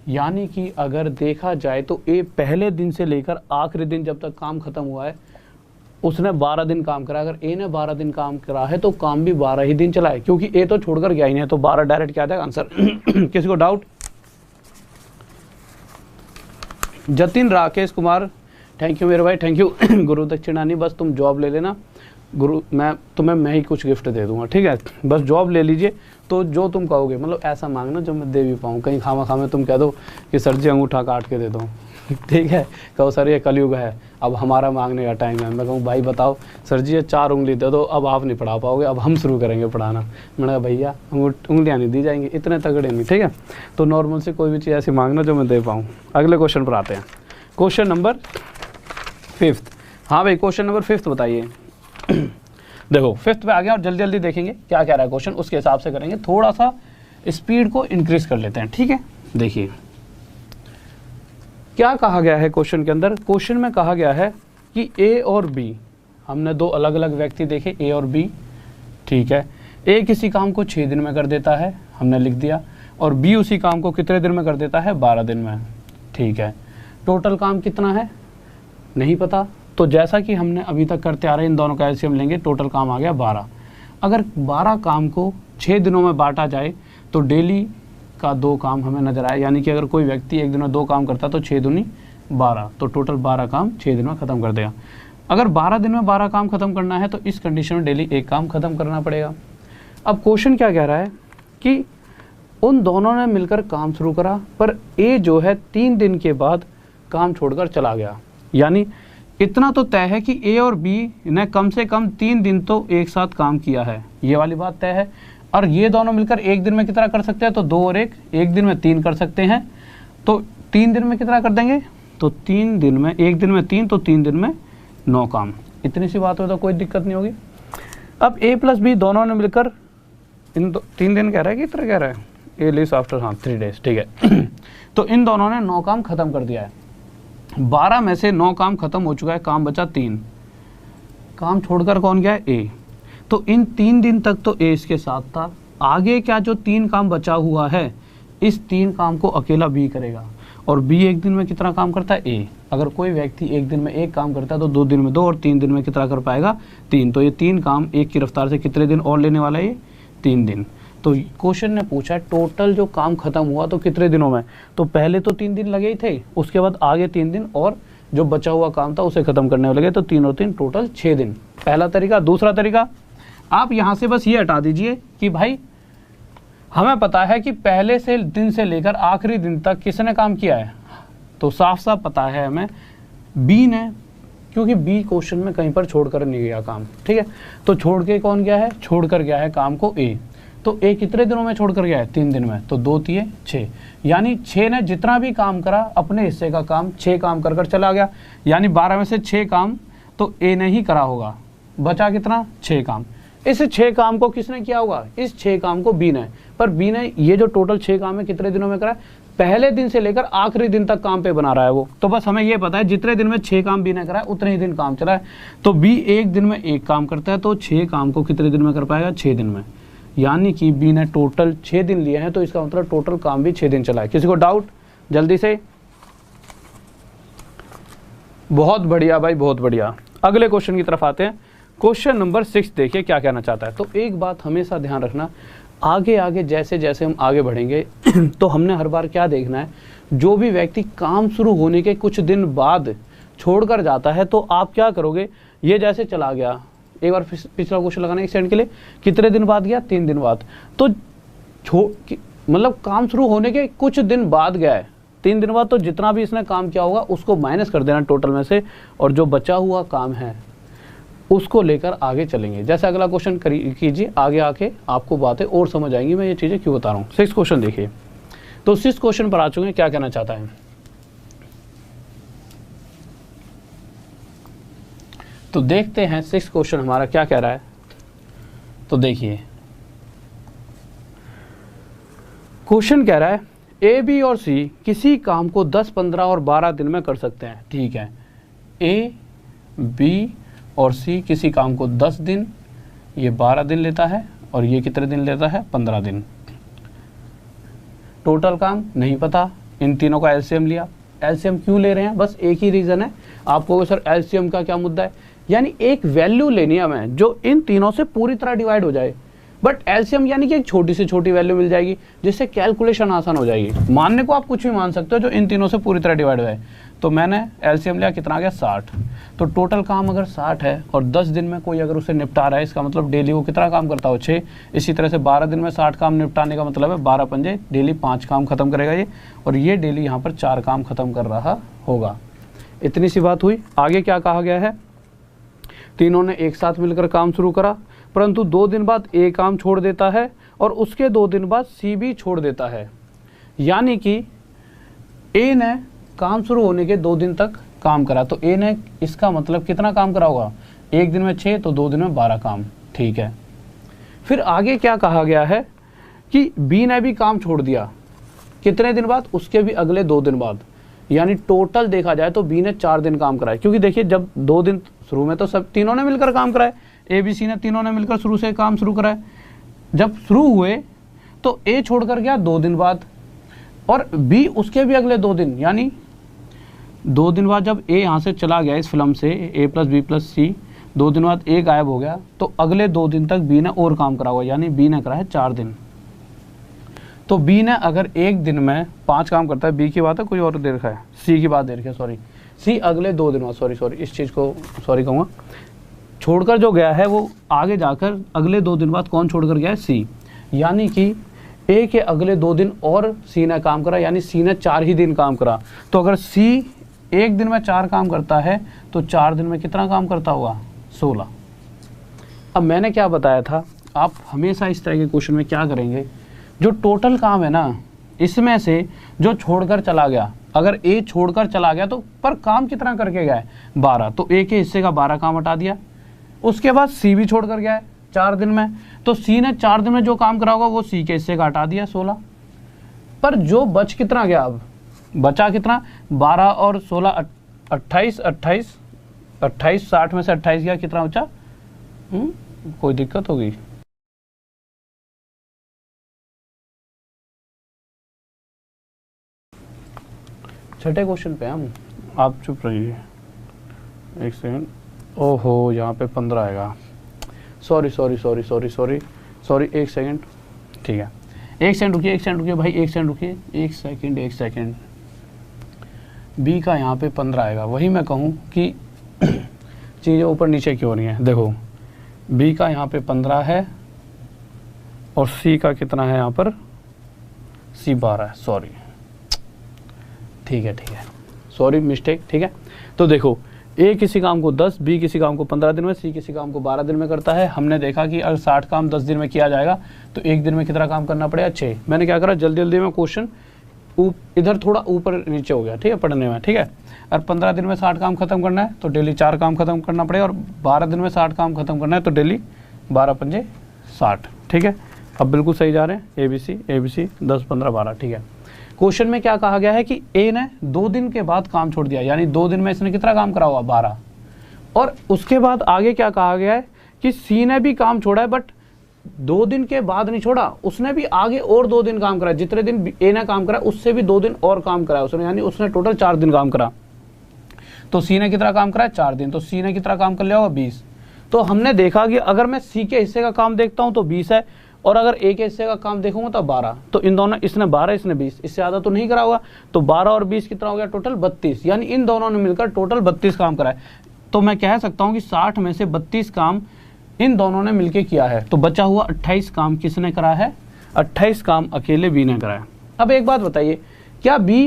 यानी कि अगर देखा जाए तो ए पहले दिन से लेकर आखिरी दिन जब तक काम खत्म हुआ है उसने 12 दिन काम करा। अगर ए ने 12 दिन काम करा है तो काम भी 12 ही दिन चला है, क्योंकि ए तो छोड़कर गया ही नहीं है, तो 12 डायरेक्ट क्या था आंसर। किसी को doubt? Jatin Rakesh Kumar, thank you मेरे भाई, थैंक यू। गुरु दक्षिणा नहीं, बस तुम जॉब ले लेना गुरु, मैं ही कुछ गिफ्ट दे दूंगा, ठीक है, बस जॉब ले लीजिए। तो जो तुम कहोगे, मतलब ऐसा मांगना जो मैं दे भी पाऊँ, कहीं खामा खामे तुम कह दो कि सर जी अंगूठा काट के दे दो, ठीक है, कहो सर ये कलयुग है, अब हमारा मांगने का टाइम है। मैं कहूँ भाई बताओ सर जी ये 4 उंगली दे दो, अब आप नहीं पढ़ा पाओगे, अब हम शुरू करेंगे पढ़ाना। मैंने कहा भैया उंगलियाँ नहीं दी जाएंगी, इतने तगड़े नहीं, ठीक है। तो नॉर्मल से कोई भी चीज़ ऐसी मांगना जो मैं दे पाऊँ। अगले क्वेश्चन पर आते हैं, क्वेश्चन नंबर 5। हाँ भाई, क्वेश्चन नंबर 5 बताइए। देखो 5 पे आ गया, और जल्दी जल्दी देखेंगे क्या कह रहा है क्वेश्चन, उसके हिसाब से करेंगे। थोड़ा सा स्पीड को इंक्रीज कर लेते हैं, ठीक है। देखिए क्या कहा गया है क्वेश्चन के अंदर। क्वेश्चन में कहा गया है कि ए और बी, हमने 2 अलग अलग व्यक्ति देखे, ए और बी, ठीक है। ए किसी काम को 6 दिन में कर देता है, हमने लिख दिया, और बी उसी काम को कितने दिन में कर देता है, 12 दिन में, ठीक है। टोटल काम कितना है नहीं पता, तो जैसा कि हमने अभी तक करते आ रहे हैं, इन दोनों का एलसीएम लेंगे, टोटल काम आ गया 12। अगर 12 काम को 6 दिनों में बांटा जाए तो डेली का 2 काम हमें नजर आए, यानी कि अगर कोई व्यक्ति एक दिन में 2 काम करता है तो 6 दूनी 12, तो टोटल 12 काम 6 दिन में ख़त्म कर देगा। अगर 12 दिन में 12 काम ख़त्म करना है तो इस कंडीशन में डेली 1 काम ख़त्म करना पड़ेगा। अब क्वेश्चन क्या कह रहा है कि उन दोनों ने मिलकर काम शुरू करा, पर ए जो है 3 दिन के बाद काम छोड़कर चला गया। यानी इतना तो तय है कि ए और बी ने कम से कम 3 दिन तो एक साथ काम किया है, ये वाली बात तय है। और ये दोनों मिलकर एक दिन में कितना कर सकते हैं, तो 2 और 1 दिन में 3 कर सकते हैं। तो 3 दिन में कितना कर देंगे, तो 3 दिन में, एक दिन में 3, तो 3 दिन में 9 काम। इतनी सी बात हो तो कोई दिक्कत नहीं होगी। अब ए प्लस बी दोनों ने मिलकर इन 3 दिन कह रहा है कि इतना कह रहा है, ए लिव्स आफ्टर, हाँ 3 डेज, ठीक है। तो इन दोनों ने 9 काम खत्म कर दिया है। 12 में से 9 काम खत्म हो चुका है, काम बचा 3। काम छोड़कर कौन गया है, ए। तो इन 3 दिन तक तो ए इसके साथ था। आगे क्या जो 3 काम बचा हुआ है, इस 3 काम को अकेला बी करेगा। और बी एक दिन में कितना काम करता है, ए। अगर कोई व्यक्ति एक दिन में 1 काम करता है तो 2 दिन में 2, और 3 दिन में कितना कर पाएगा, 3। तो ये 3 काम एक की रफ्तार से कितने दिन और लेने वाला है, ये 3 दिन। तो क्वेश्चन ने पूछा टोटल जो काम खत्म हुआ तो कितने दिनों में, तो पहले तो 3 दिन लगे ही थे, उसके बाद आगे 3 दिन और जो बचा हुआ काम था उसे खत्म करने में लगे, तो 3 और 3 टोटल 6 दिन। पहला तरीका। दूसरा तरीका, आप यहाँ से बस ये हटा दीजिए कि भाई हमें पता है कि पहले से दिन से लेकर आखिरी दिन तक किसने काम किया है, तो साफ साफ पता है हमें बी ने, क्योंकि बी क्वेश्चन में कहीं पर छोड़कर नहीं गया काम, ठीक है। तो छोड़ के कौन गया है, छोड़कर गया है काम को ए। तो ए कितने दिनों में छोड़कर गया है, 3 दिन में, तो 2 3 6, यानी 6 ने जितना भी काम करा अपने हिस्से का काम 6 काम कर चला गया, यानी 12 में से 6 काम तो ए ने ही करा होगा, बचा कितना 6 काम। इस 6 काम को किसने किया होगा, इस 6 काम को बी ने, पर बी ने ये जो टोटल 6 काम है कितने दिनों में करा है, पहले दिन से लेकर आखिरी दिन तक काम पे बना रहा है वो। तो बस हमें ये पता है जितने दिन में 6 काम बी ने करा है उतने ही दिन काम चला है। तो बी एक दिन में 1 काम करता है, तो 6 काम को कितने दिन में कर पाएगा, 6 दिन में, यानी कि बी ने टोटल 6 दिन लिए हैं, तो इसका मतलब टोटल काम भी 6 दिन चला है। किसी को डाउट, जल्दी से। बहुत बढ़िया भाई, बहुत बढ़िया। अगले क्वेश्चन की तरफ आते हैं। क्वेश्चन नंबर 6 देखिए क्या कहना चाहता है। तो एक बात हमेशा ध्यान रखना, आगे आगे जैसे जैसे हम आगे बढ़ेंगे तो हमने हर बार क्या देखना है, जो भी व्यक्ति काम शुरू होने के कुछ दिन बाद छोड़कर जाता है तो आप क्या करोगे, ये जैसे चला गया, एक बार पिछला क्वेश्चन लगाना 1 सेकंड के लिए, कितने दिन बाद गया, 3 दिन बाद, तो मतलब काम शुरू होने के कुछ दिन बाद गया है, 3 दिन बाद, तो जितना भी इसने काम किया होगा उसको माइनस कर देना टोटल में से, और जो बचा हुआ काम है उसको लेकर आगे चलेंगे। जैसे अगला क्वेश्चन कीजिए, आगे आके आपको बातें और समझ आएंगी मैं ये चीज़ें क्यों बता रहा हूँ। 6 क्वेश्चन देखिए। तो 6 क्वेश्चन पर आ चुके हैं, क्या कहना चाहता है। तो देखते हैं 6 क्वेश्चन हमारा क्या कह रहा है। तो देखिए क्वेश्चन कह रहा है ए, बी और सी किसी काम को 10, 15 और 12 दिन में कर सकते हैं। ठीक है, ए, बी और सी किसी काम को 10 दिन, ये 12 दिन लेता है, और ये कितने दिन लेता है, 15 दिन। टोटल काम नहीं पता, इन तीनों का एलसीएम लिया। एलसीएम क्यों ले रहे हैं, बस एक ही रीज़न है, आपको सर एलसीएम का क्या मुद्दा है, यानी एक वैल्यू लेनी है हमें जो इन तीनों से पूरी तरह डिवाइड हो जाए। बट एलसीएम यानी कि एक छोटी से छोटी वैल्यू मिल जाएगी जिससे कैलकुलेशन आसान हो जाएगी। मानने को आप कुछ भी मान सकते हो जो इन तीनों से पूरी तरह डिवाइड हो जाए। तो मैंने एलसीएम लिया, कितना आ गया, 60। तो टोटल काम अगर 60 है और 10 दिन में कोई अगर उसे निपटा रहा है, इसका मतलब डेली वो कितना काम करता हो, 6। इसी तरह से 12 दिन में 60 काम निपटाने का मतलब है 12 पंजे, डेली 5 काम खत्म करेगा ये, और ये डेली यहाँ पर 4 काम खत्म कर रहा होगा। इतनी सी बात हुई। आगे क्या कहा गया है, तीनों ने एक साथ मिलकर काम शुरू करा, परंतु 2 दिन बाद ए काम छोड़ देता है और उसके 2 दिन बाद सी भी छोड़ देता है। यानी कि ए ने काम शुरू होने के 2 दिन तक काम करा, तो ए ने इसका मतलब कितना काम करा होगा, एक दिन में 6, तो 2 दिन में 12 काम। ठीक है, फिर आगे क्या कहा गया है कि बी ने भी काम छोड़ दिया, कितने दिन बाद, उसके भी अगले 2 दिन बाद, यानी टोटल देखा जाए तो बी ने 4 दिन काम कराए। क्योंकि देखिए जब 2 दिन शुरू में तो सब तीनों ने मिलकर काम कराए, ए बी सी ने तीनों ने मिलकर शुरू से काम शुरू कराए। जब शुरू हुए तो ए छोड़कर गया 2 दिन बाद, और बी उसके भी अगले 2 दिन, यानी 2 दिन बाद जब ए यहाँ से चला गया इस फिल्म से, ए प्लस बी प्लस सी, 2 दिन बाद ए गायब हो गया, तो अगले 2 दिन तक बी ने और काम करा हुआ, यानी बी ने करा है 4 दिन। तो बी ने अगर एक दिन में 5 काम करता है, बी की बात है, कोई और दे रखा है, सी की बात दे रखी है, सॉरी, सी अगले 2 दिन बाद, सॉरी इस चीज़ को सॉरी कहूँगा, छोड़कर जो गया है वो आगे जाकर अगले 2 दिन बाद कौन छोड़कर गया है, सी। यानी कि ए के अगले 2 दिन और सी ने काम करा, यानी सी ने 4 ही दिन काम करा। तो अगर सी एक दिन में 4 काम करता है तो 4 दिन में कितना काम करता होगा, 16। अब मैंने क्या बताया था, आप हमेशा इस तरह के क्वेश्चन में क्या करेंगे, जो टोटल काम है ना, इसमें से जो छोड़कर चला गया, अगर ए छोड़कर चला गया तो पर काम कितना करके गया है, 12, तो ए के हिस्से का 12 काम हटा दिया। उसके बाद सी भी छोड़कर गया है 4 दिन में, तो सी ने 4 दिन में जो काम करा होगा वो सी के हिस्से का हटा दिया 16। पर जो बच कितना गया, अब बचा कितना, 12 और 16 28, 60 में से 28 गया, कितना बचा, कोई दिक्कत होगी, छठे क्वेश्चन पे हम, आप चुप रहिए 1 सेकंड। ओहो, यहाँ पे 15 आएगा, सॉरी 1 सेकंड, ठीक है, 1 सेकंड रुकिए भाई, 1 सेकंड रुकिए, 1 सेकंड। बी का यहाँ पे 15 आएगा, वही मैं कहूँ कि चीज़ें ऊपर नीचे क्यों नहीं है। देखो बी का यहाँ पे 15 है और सी का कितना है यहाँ पर, सी 12 है, सॉरी, ठीक है सॉरी मिस्टेक, ठीक है। तो देखो ए किसी काम को 10, बी किसी काम को 15 दिन में, सी किसी काम को 12 दिन में करता है। हमने देखा कि अगर 60 काम 10 दिन में किया जाएगा तो एक दिन में कितना काम करना पड़ेगा, 6। मैंने क्या करा, जल्दी जल्दी में क्वेश्चन इधर थोड़ा ऊपर नीचे हो गया, ठीक है, पढ़ने में, ठीक है। और 15 दिन में 60 काम खत्म करना है तो डेली 4 काम खत्म करना पड़ेगा, और 12 दिन में 60 काम खत्म करना है तो डेली 12 पंजे 60, ठीक है। अब बिल्कुल सही जा रहे हैं, ABC 10 15 12, ठीक है। क्वेश्चन में क्या कहा गया है कि ए ने 2 दिन के बाद काम छोड़ दिया, यानी 2 दिन में इसने कितना काम करा हुआ, 12। और उसके बाद आगे क्या कहा गया है कि सी ने भी काम छोड़ा है, बट 2 दिन के बाद नहीं छोड़ा, उसने भी आगे और 2 दिन काम करा, जितने दिन ए ने काम करा उससे भी 2 दिन और काम करा उसने, यानी उसने टोटल 4 दिन काम करा। तो सी ने कितना काम करा है, 4 दिन, तो सी ने कितना काम कर लिया होगा, 20। तो हमने देखा कि अगर मैं सी के हिस्से का काम देखता हूं तो 20 है, और अगर ए के हिस्से का काम देखूंगा तो 12। तो इन दोनों, इसने 12 इसने 20, इससे ज़्यादा तो नहीं करा होगा। तो 12 और 20 कितना हो गया, टोटल 32, यानी इन दोनों ने मिलकर टोटल 32 काम करा है। तो मैं कह सकता हूं कि 60 में से 32 काम इन दोनों ने मिलकर किया है, तो बचा हुआ 28 काम किसने करा है, 28 काम अकेले बी ने करा है। अब एक बात बताइए, क्या बी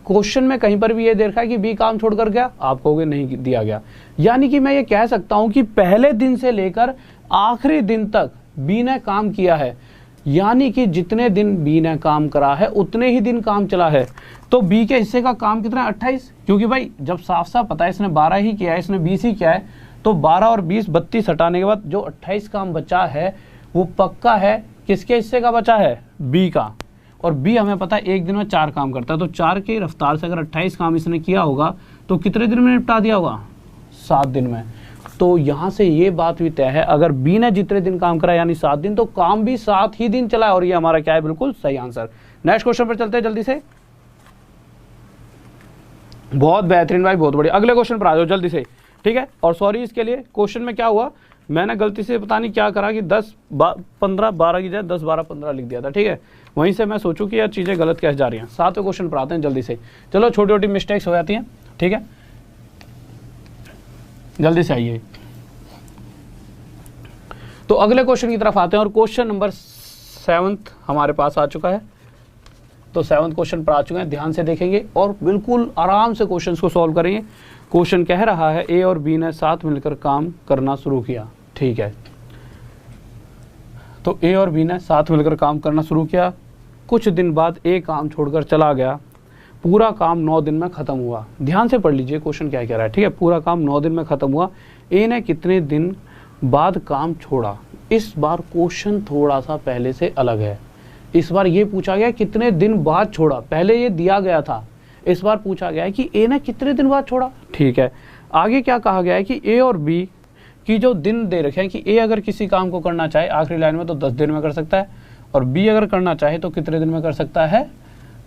क्वेश्चन में कहीं पर भी ये दे रखा है कि बी काम छोड़कर गया, आप कहोगे नहीं दिया गया। यानी कि मैं ये कह सकता हूं कि पहले दिन से लेकर आखिरी दिन तक बी ने काम किया है, यानी कि जितने दिन बी ने काम करा है उतने ही दिन काम चला है। तो बी के हिस्से का काम कितना है, 28, क्योंकि भाई जब साफ साफ पता है इसने 12 ही किया है, इसने 20 ही किया है, तो 12 और 20 32 हटाने के बाद जो 28 काम बचा है वो पक्का है किसके हिस्से का बचा है, बी का। और बी हमें पता है एक दिन में 4 काम करता है, तो 4 की रफ्तार से अगर 28 काम इसने किया होगा तो कितने दिन में निपटा दिया होगा, 7 दिन में। तो यहाँ से ये बात भी तय है, अगर बी ने जितने दिन काम करा यानी 7 दिन, तो काम भी 7 ही दिन चला है, और ये हमारा क्या है, बिल्कुल सही आंसर। नेक्स्ट क्वेश्चन पर चलते हैं जल्दी से। बहुत बेहतरीन भाई, बहुत बढ़िया। अगले क्वेश्चन पर आ जाओ जल्दी से, ठीक है। और सॉरी इसके लिए, क्वेश्चन में क्या हुआ, मैंने गलती से पता नहीं क्या करा कि 10 15 12 की जगह 10 12 15 लिख दिया था, ठीक है। वहीं से मैं सोचूं कि यार चीज़ें गलत कैसे जा रही हैं। 7वें क्वेश्चन पर आते हैं जल्दी से। चलो, छोटी छोटी मिस्टेक्स हो जाती हैं, ठीक है, जल्दी से आइए। तो अगले क्वेश्चन की तरफ आते हैं, और क्वेश्चन नंबर 7 हमारे पास आ चुका है। तो 7वें क्वेश्चन पर आ चुके हैं, ध्यान से देखेंगे और बिल्कुल आराम से क्वेश्चन को सॉल्व करेंगे। क्वेश्चन कह रहा है ए और बी ने साथ मिलकर काम करना शुरू किया, ठीक है। तो ए और बी ने साथ मिलकर काम करना शुरू किया, कुछ दिन बाद ए काम छोड़कर चला गया, पूरा काम 9 दिन में खत्म हुआ। ध्यान से पढ़ लीजिए क्वेश्चन क्या कह रहा है, ठीक है। पूरा काम 9 दिन में खत्म हुआ, ए ने कितने दिन बाद काम छोड़ा। इस बार क्वेश्चन थोड़ा सा पहले से अलग है। इस बार ये पूछा गया कितने दिन बाद छोड़ा, पहले ये दिया गया था, इस बार पूछा गया है कि ए ने कितने दिन बाद छोड़ा, ठीक है। आगे क्या कहा गया है कि ए और बी की जो दिन दे रखे हैं कि ए अगर किसी काम को करना चाहे आखिरी लाइन में तो 10 दिन में कर सकता है, और बी अगर करना चाहे तो कितने दिन में कर सकता है,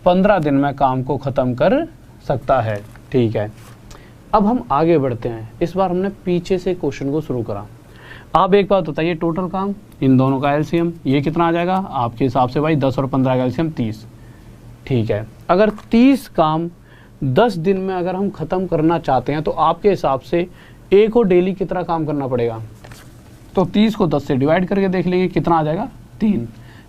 15 दिन में काम को ख़त्म कर सकता है, ठीक है। अब हम आगे बढ़ते हैं, इस बार हमने पीछे से क्वेश्चन को शुरू करा। आप एक बात बताइए, टोटल काम इन दोनों का एलसीएम ये कितना आ जाएगा आपके हिसाब से भाई, 10 और 15 का एलसीएम 30, ठीक है। अगर 30 काम 10 दिन में अगर हम ख़त्म करना चाहते हैं तो आपके हिसाब से ए को डेली कितना काम करना पड़ेगा, तो 30 को 10 से डिवाइड करके देख लेंगे कितना आ जाएगा, 3।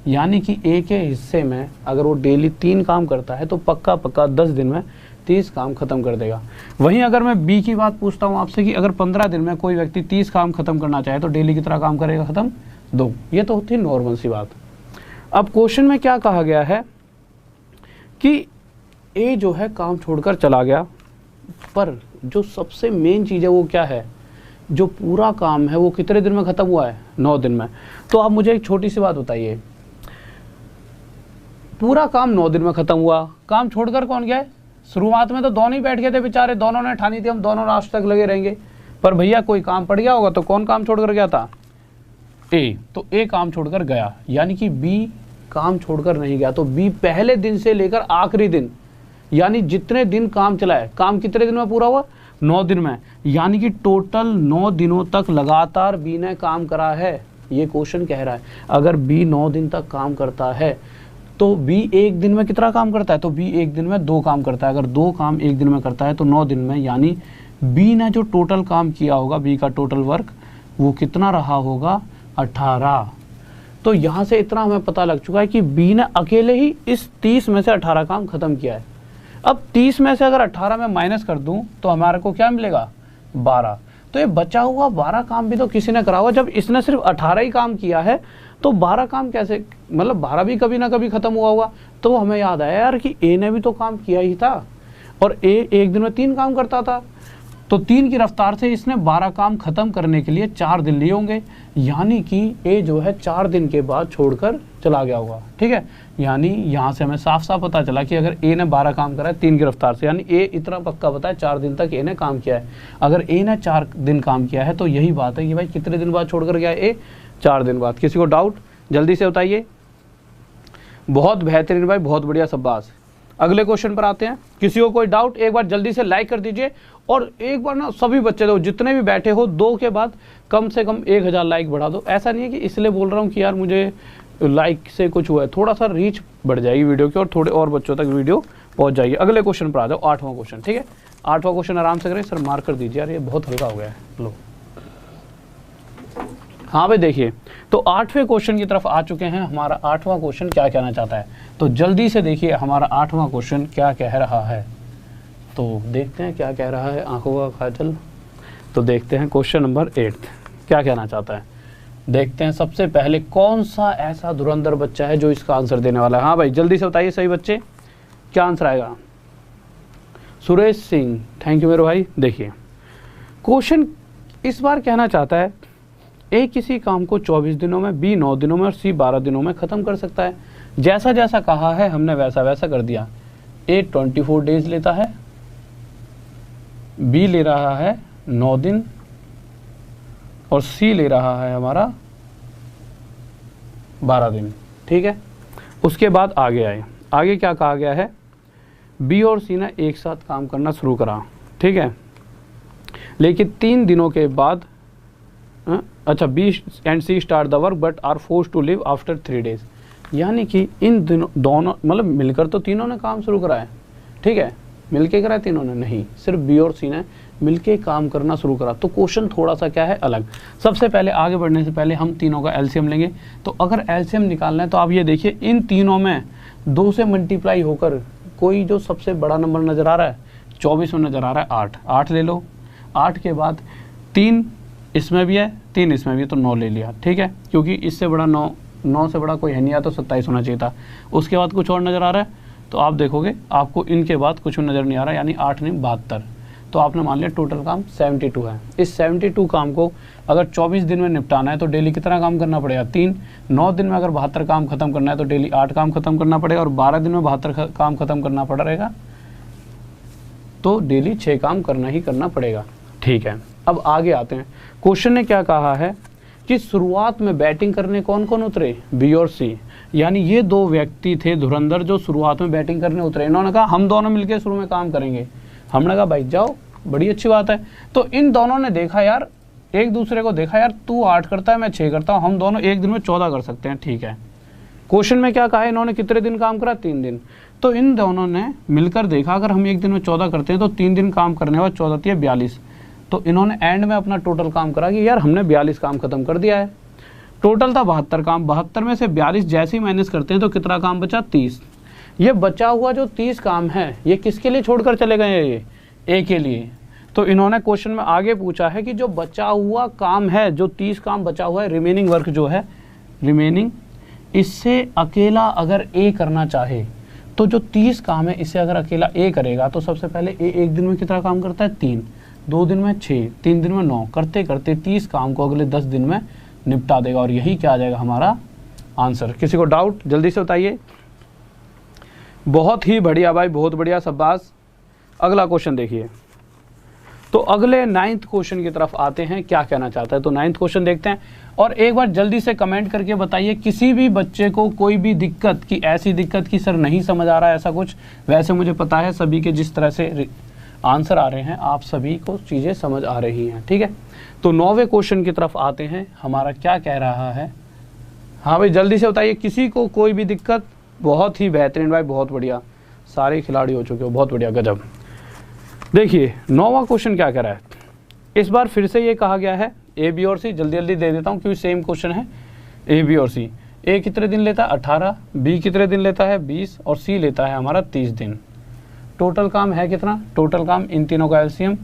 यानी कि ए के हिस्से में अगर वो डेली 3 काम करता है तो पक्का 10 दिन में 30 काम खत्म कर देगा। वहीं अगर मैं बी की बात पूछता हूँ आपसे कि अगर 15 दिन में कोई व्यक्ति 30 काम खत्म करना चाहे तो डेली कितना काम करेगा खत्म, 2। ये तो होती है नॉर्मल सी बात। अब क्वेश्चन में क्या कहा गया है कि ए जो है काम छोड़कर चला गया, पर जो सबसे मेन चीज़ है वो क्या है, जो पूरा काम है वो कितने दिन में ख़त्म हुआ है, 9 दिन में। तो आप मुझे एक छोटी सी बात बताइए, पूरा काम 9 दिन में ख़त्म हुआ, काम छोड़कर कौन गया है, शुरुआत में तो दोनों ही बैठ गए थे बेचारे, दोनों ने ठानी थी हम दोनों लास्ट तक लगे रहेंगे, पर भैया कोई काम पड़ गया होगा तो कौन काम छोड़कर गया था, ए। तो ए काम छोड़कर गया, यानी कि बी काम छोड़कर नहीं गया। तो बी पहले दिन से लेकर आखिरी दिन, यानी जितने दिन काम चला है, काम कितने दिन में पूरा हुआ, 9 दिन में, यानी कि टोटल 9 दिनों तक लगातार बी ने काम करा है। ये क्वेश्चन कह रहा है अगर बी 9 दिन तक काम करता है तो बी एक दिन में कितना काम करता है, तो बी एक दिन में 2 काम करता है। अगर 2 काम एक दिन में करता है तो 9 दिन में, यानी बी ने जो टोटल काम किया होगा, बी का टोटल वर्क वो कितना रहा होगा, 18। तो यहाँ से इतना हमें पता लग चुका है कि बी ने अकेले ही इस 30 में से 18 काम खत्म किया है। अब 30 में से अगर 18 में माइनस कर दूं तो हमारे को क्या मिलेगा, 12। तो ये बचा हुआ 12 काम भी तो किसी ने करा हुआ। जब इसने सिर्फ 18 ही काम किया है तो 12 काम कैसे, मतलब 12 भी कभी ना कभी खत्म हुआ होगा। तो हमें याद आया यार कि ए ने भी तो काम किया ही था और ए एक दिन में 3 काम करता था, तो 3 की रफ्तार से इसने 12 काम खत्म करने के लिए 4 दिन लिए होंगे, यानी कि ए जो है 4 दिन के बाद छोड़कर चला गया होगा। ठीक है, यानी यहाँ से हमें साफ साफ पता चला कि अगर ए ने 12 काम करा है 3 की रफ्तार से, यानी ए इतना पक्का पता है 4 दिन तक ए ने काम किया है। अगर ए ने 4 दिन काम किया है तो यही बात है कि भाई कितने दिन बाद छोड़कर गया ए, 4 दिन बाद। किसी को डाउट जल्दी से बताइए। बहुत बेहतरीन भाई, बहुत बढ़िया, शाबाश। अगले क्वेश्चन पर आते हैं। किसी को कोई डाउट एक बार जल्दी से लाइक कर दीजिए, और एक बार ना सभी बच्चे दो, जितने भी बैठे हो, 2 के बाद कम से कम 1000 लाइक बढ़ा दो। ऐसा नहीं है कि इसलिए बोल रहा हूँ कि यार मुझे लाइक से कुछ हुआ है, थोड़ा सा रीच बढ़ जाएगी वीडियो की और थोड़े और बच्चों तक वीडियो पहुँच जाएगी। अगले क्वेश्चन पर आ जाओ, 8वां क्वेश्चन। ठीक है, 8वां क्वेश्चन आराम से करें। सर मार्क कर दीजिए यार, ये बहुत हल्का हो गया है। लो, हाँ भाई देखिए, तो 8वें क्वेश्चन की तरफ आ चुके हैं। हमारा 8वां क्वेश्चन क्या कहना चाहता है, तो जल्दी से देखिए हमारा 8वां क्वेश्चन क्या कह रहा है। तो देखते हैं क्या कह रहा है, आंखों का काजल। तो देखते हैं क्वेश्चन नंबर 8 क्या कहना चाहता है। देखते हैं सबसे पहले कौन सा ऐसा धुरंधर बच्चा है जो इसका आंसर देने वाला है। हाँ भाई जल्दी से बताइए सही बच्चे, क्या आंसर आएगा। सुरेश सिंह, थैंक यू मेरे भाई। देखिए क्वेश्चन इस बार कहना चाहता है ए किसी काम को 24 दिनों में, बी 9 दिनों में और सी 12 दिनों में ख़त्म कर सकता है। जैसा जैसा कहा है हमने वैसा वैसा कर दिया। ए 24 डेज लेता है, बी ले रहा है 9 दिन और सी ले रहा है हमारा 12 दिन। ठीक है, उसके बाद आगे आए। आगे क्या कहा गया है, बी और सी ने एक साथ काम करना शुरू करा। ठीक है, लेकिन 3 दिनों के बाद अच्छा, B and C start the work but are force to leave after 3 days. यानी कि इन दिनों दोनों मतलब मिलकर तो तीनों ने काम शुरू करा है। ठीक है, मिलके करा है तीनों ने, नहीं, सिर्फ बी और सी ने मिलके काम करना शुरू करा। तो क्वेश्चन थोड़ा सा क्या है अलग। सबसे पहले आगे बढ़ने से पहले हम तीनों का एलसीएम लेंगे। तो अगर एलसीएम निकालना है तो आप ये देखिए, इन तीनों में 2 से मल्टीप्लाई होकर कोई जो सबसे बड़ा नंबर नज़र आ रहा है 24 में नज़र आ रहा है 8, 8 ले लो। 8 के बाद 3 इसमें भी है, 3 इसमें भी है, तो 9 ले लिया। ठीक है, क्योंकि इससे बड़ा 9 से बड़ा कोई है नहीं, या तो 27 होना चाहिए था। उसके बाद कुछ और नज़र आ रहा है तो आप देखोगे आपको इनके बाद कुछ नज़र नहीं आ रहा, यानी 8 नहीं 72। तो आपने मान लिया टोटल काम 72 है। इस 72 काम को अगर 24 दिन में निपटाना है तो डेली कितना काम करना पड़ेगा, 3। 9 दिन में अगर 72 काम खत्म करना है तो डेली 8 काम खत्म करना पड़ेगा, और 12 दिन में 72 काम खत्म करना पड़ेगा तो डेली 6 काम करना ही करना पड़ेगा। ठीक है, अब आगे आते हैं। क्वेश्चन ने क्या कहा है कि शुरुआत में बैटिंग करने कौन कौन उतरे, बी और सी। यानी ये 2 व्यक्ति थे धुरंधर जो शुरुआत में बैटिंग करने उतरे। इन्होंने कहा हम दोनों मिलकर शुरू में काम करेंगे। हमने कहा भाई जाओ, बड़ी अच्छी बात है। तो इन दोनों ने देखा यार, एक दूसरे को देखा यार, तू 8 करता है मैं 6 करता हूँ, हम दोनों एक दिन में 14 कर सकते हैं। ठीक है, क्वेश्चन में क्या कहा है, इन्होंने कितने दिन काम करा, 3 दिन। तो इन दोनों ने मिलकर देखा अगर हम एक दिन में 14 करते हैं तो 3 दिन काम करने के बाद 14 42। तो इन्होंने एंड में अपना टोटल काम करा कि यार हमने 42 काम खत्म कर दिया है। टोटल था 72 काम, 72 में से 42 जैसे ही माइनस करते हैं तो कितना काम बचा, 30। ये बचा हुआ जो 30 काम है ये किसके लिए छोड़कर चले गए हैं, ये ए के लिए। तो इन्होंने क्वेश्चन में आगे पूछा है कि जो बचा हुआ काम है, जो 30 काम बचा हुआ है, रिमेनिंग वर्क जो है, रिमेनिंग, इससे अकेला अगर ए करना चाहे तो जो 30 काम है इससे अगर अकेला ए करेगा तो सबसे पहले ए एक दिन में कितना काम करता है, 3, 2 दिन में 6, 3 दिन में 9, करते करते 30 काम को अगले 10 दिन में निपटा देगा। और यही क्या आ जाएगा हमारा आंसर। किसी को डाउट जल्दी से बताइए। बहुत ही बढ़िया भाई, बहुत बढ़िया, शाबाश। अगला क्वेश्चन देखिए। तो अगले 9th क्वेश्चन की तरफ आते हैं, क्या कहना चाहता है। तो 9th क्वेश्चन देखते हैं, और एक बार जल्दी से कमेंट करके बताइए किसी भी बच्चे को कोई भी दिक्कत की, ऐसी दिक्कत की सर नहीं समझ आ रहा है ऐसा कुछ। वैसे मुझे पता है सभी के जिस तरह से आंसर आ रहे हैं आप सभी को चीज़ें समझ आ रही हैं। ठीक है, तो 9वें क्वेश्चन की तरफ आते हैं। हमारा क्या कह रहा है, हाँ भाई जल्दी से बताइए किसी को कोई भी दिक्कत। बहुत ही बेहतरीन भाई, बहुत बढ़िया, सारे खिलाड़ी हो चुके हो, बहुत बढ़िया, गजब। देखिए 9वां क्वेश्चन क्या कह रहा है। इस बार फिर से ये कहा गया है ए बी और सी, जल्दी जल्दी दे देता हूँ क्योंकि सेम क्वेश्चन है, ए बी और सी। ए कितने दिन लेता है 18, बी कितने दिन लेता है 20 और सी लेता है हमारा 30 दिन। टोटल काम है कितना, टोटल काम इन तीनों का एलसीएम।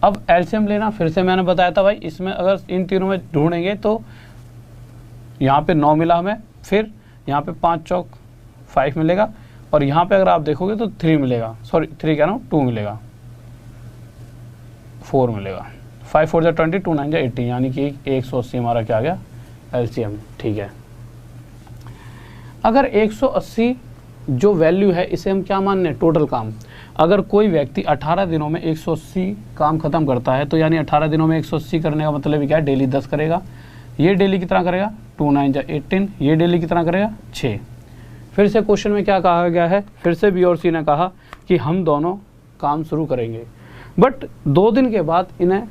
अब एलसीएम लेना, फिर से मैंने बताया था भाई इसमें अगर इन तीनों में ढूंढेंगे तो यहाँ पे 9 मिला हमें, फिर यहाँ पे 5 चौक 5 मिलेगा और यहाँ पे अगर आप देखोगे तो 3 मिलेगा, सॉरी 3 कह रहा हूँ 2 मिलेगा, 4 मिलेगा। 5 4 जा 20, 2 9 जा 18, यानी कि 180 हमारा क्या आ गया एलसीएम। ठीक है, अगर 180 जो वैल्यू है इसे हम क्या मानने, टोटल काम। अगर कोई व्यक्ति 18 दिनों में 180 काम खत्म करता है तो यानी 18 दिनों में 180 करने का मतलब क्या है, डेली 10 करेगा। ये डेली कितना करेगा 2 9 जा 18, ये डेली कितना करेगा 6। फिर से क्वेश्चन में क्या कहा गया है, फिर से बी और सी ने कहा कि हम दोनों काम शुरू करेंगे, बट 2 दिन के बाद इन्हें